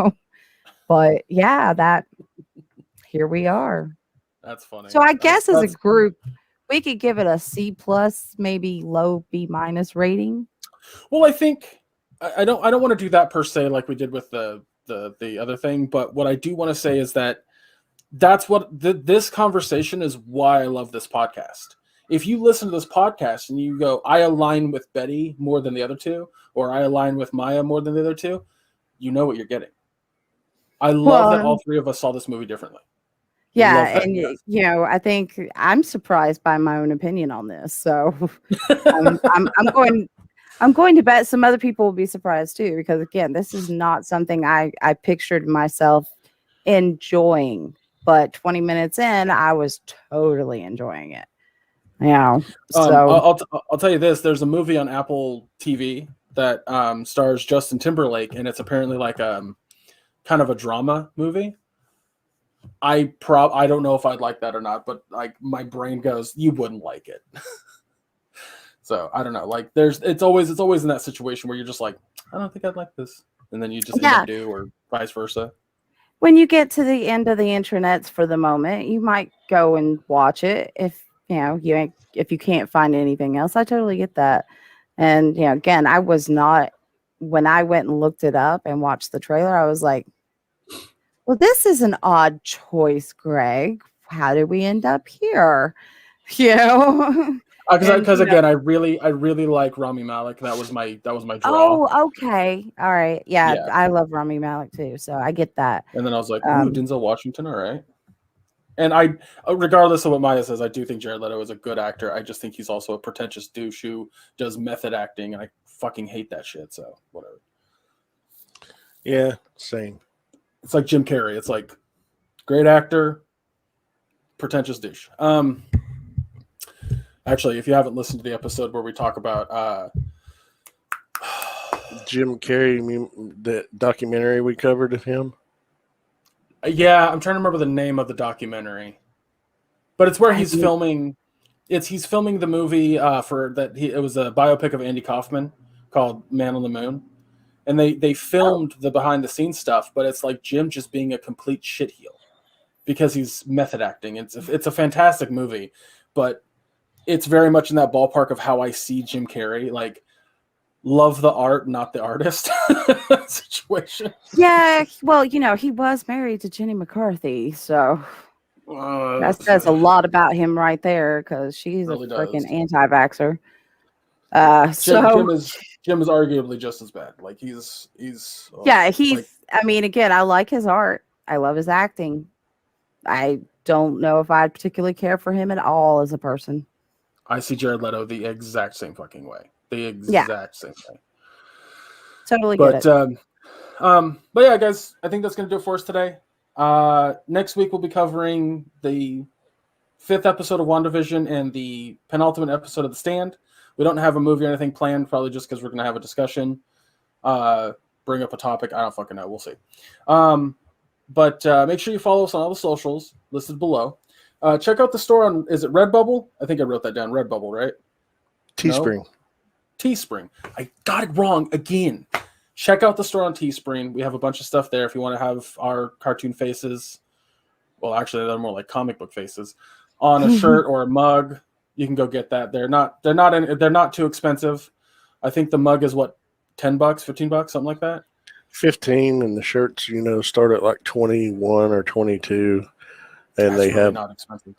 but yeah, here we are. That's funny. So I guess as a group, we could give it a C+, maybe low B- rating. Well, I think I don't want to do that per se like we did with the other thing, but what I do want to say is that's what this conversation is why I love this podcast. If you listen to this podcast and you go, I align with Betty more than the other two, or I align with Maya more than the other two, you know what you're getting. I love that all three of us saw this movie differently. Yeah, and I think I'm surprised by my own opinion on this. So I'm going to bet some other people will be surprised too, because again, this is not something I pictured myself enjoying. But 20 minutes in, I was totally enjoying it. So I'll tell you this: there's a movie on Apple TV that stars Justin Timberlake, and it's apparently like kind of a drama movie. I don't know if I'd like that or not, but like my brain goes, you wouldn't like it. So I don't know. Like it's always in that situation where you're just like, I don't think I'd like this, and then you just end up do, or vice versa. When you get to the end of the intranets for the moment, you might go and watch it if you can't find anything else. I totally get that. And again, I was not, when I went and looked it up and watched the trailer, I was like, well, this is an odd choice, Greg. How did we end up here? You know, Because again, I really like Rami Malek. That was my draw. Oh, okay, all right, yeah, Yeah. I love Rami Malek too, so I get that. And then I was like, ooh, Denzel Washington, all right. And I, regardless of what Maya says, I do think Jared Leto is a good actor. I just think he's also a pretentious douche who does method acting, and I fucking hate that shit. So whatever. Yeah, same. It's like Jim Carrey. It's like great actor, pretentious douche. Actually, if you haven't listened to the episode where we talk about Jim Carrey, the documentary we covered of him. Yeah, I'm trying to remember the name of the documentary, but it's where he's filming. He's filming the movie for that. It was a biopic of Andy Kaufman called Man on the Moon, and they filmed the behind the scenes stuff. But it's like Jim just being a complete shitheel because he's method acting. It's a fantastic movie, but it's very much in that ballpark of how I see Jim Carrey. Like, love the art, not the artist situation. Yeah, well, he was married to Jenny McCarthy, so that says a lot about him right there, because she's really a freaking anti-vaxxer. Jim is arguably just as bad. Like he's I mean, again, I like his art. I love his acting. I don't know if I particularly care for him at all as a person. I see Jared Leto the exact same fucking way. The exact same way. Totally get it. But yeah, guys, I think that's going to do it for us today. Next week we'll be covering the 5th episode of WandaVision and the penultimate episode of The Stand. We don't have a movie or anything planned, probably just because we're going to have a discussion. Bring up a topic. I don't fucking know. We'll see. But make sure you follow us on all the socials listed below. Check out the store on, is it Redbubble? I think I wrote that down. Redbubble, right? Teespring. No? Teespring. I got it wrong again. Check out the store on Teespring. We have a bunch of stuff there if you want to have our cartoon faces. Well, actually, they're more like comic book faces on a shirt or a mug. You can go get that. They're not too expensive. I think the mug is what, $10, $15, something like that. 15, and the shirts, start at like 21 or 22, and That's really not expensive.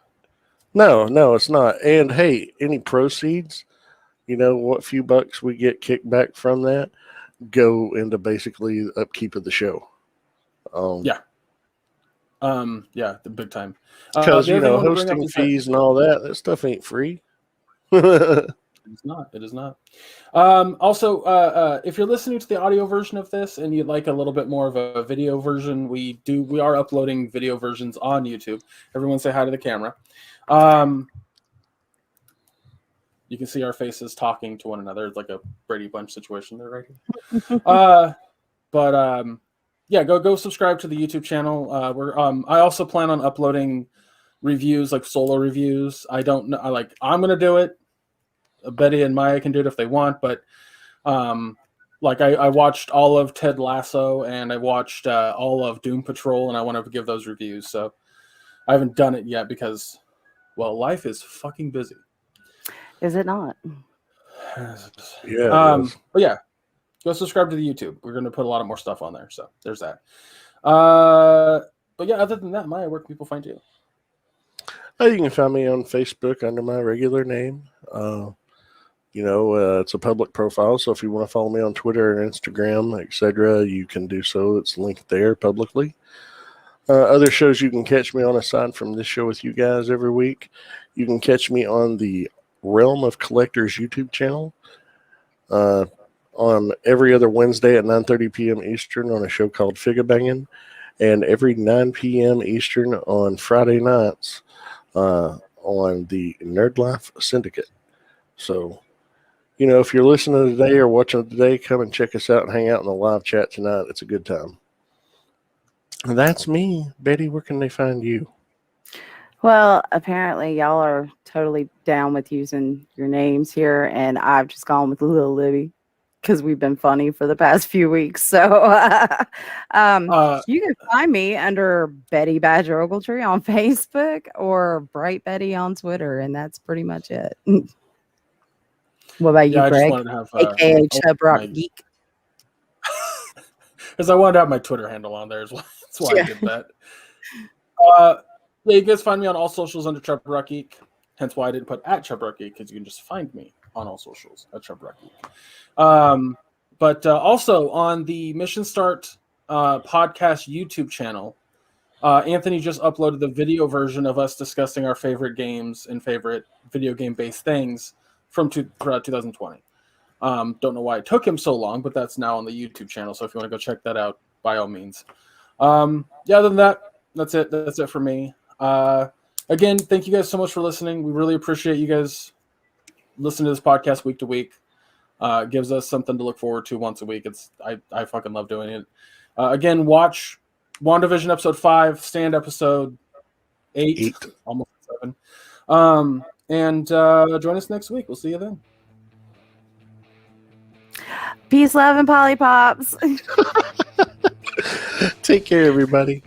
No, it's not. And hey, any proceeds, what few bucks we get kicked back from that go into basically the upkeep of the show. The big time. Because hosting fees and all that stuff ain't free. It is not. Also, if you're listening to the audio version of this and you'd like a little bit more of a video version, we are uploading video versions on YouTube. Everyone say hi to the camera. You can see our faces talking to one another. It's like a Brady Bunch situation there right here. Go subscribe to the YouTube channel. I also plan on uploading reviews, like solo reviews. I don't know. I'm gonna do it. Betty and Maya can do it if they want, but I watched all of Ted Lasso and I watched all of Doom Patrol, and I want to give those reviews. So I haven't done it yet because, well, life is fucking busy. Is it not? Yeah. But yeah, go subscribe to the YouTube. We're going to put a lot of more stuff on there. So there's that. But yeah, other than that, Maya, where can people find you? You can find me on Facebook under my regular name. It's a public profile, so if you want to follow me on Twitter and Instagram, etc., you can do so. It's linked there publicly. Other shows you can catch me on aside from this show with you guys every week, you can catch me on the Realm of Collectors YouTube channel on every other Wednesday at 9:30 p.m. Eastern on a show called Figure Bangin', and every 9 p.m. Eastern on Friday nights on the Nerd Life Syndicate. So, if you're listening today or watching today, come and check us out and hang out in the live chat tonight. It's a good time. And that's me. Betty, where can they find you? Well, apparently y'all are totally down with using your names here, and I've just gone with Little Libby because we've been funny for the past few weeks. So you can find me under Betty Badger Ogletree on Facebook or Bright Betty on Twitter, and that's pretty much it. What about you, Greg? I just wanted to have AKA Chub Rock Geek. because I wanted to have my Twitter handle on there as well. That's why I did that. Yeah, you guys find me on all socials under Chubb Rock Geek. Hence why I didn't put at Chubb Rock Geek, because you can just find me on all socials at Chubb Rock Geek. But also on the Mission Start podcast YouTube channel, Anthony just uploaded the video version of us discussing our favorite games and favorite video game based things from throughout 2020. Don't know why it took him so long, but that's now on the YouTube channel. So if you want to go check that out, by all means. Other than that, that's it. That's it for me. Again, thank you guys so much for listening. We really appreciate you guys listening to this podcast week to week. It gives us something to look forward to once a week. I fucking love doing it. Again, watch WandaVision episode 5, Stand episode 8. Almost 7. And join us next week. We'll see you then. Peace, love, and Polly Pops. Take care, everybody.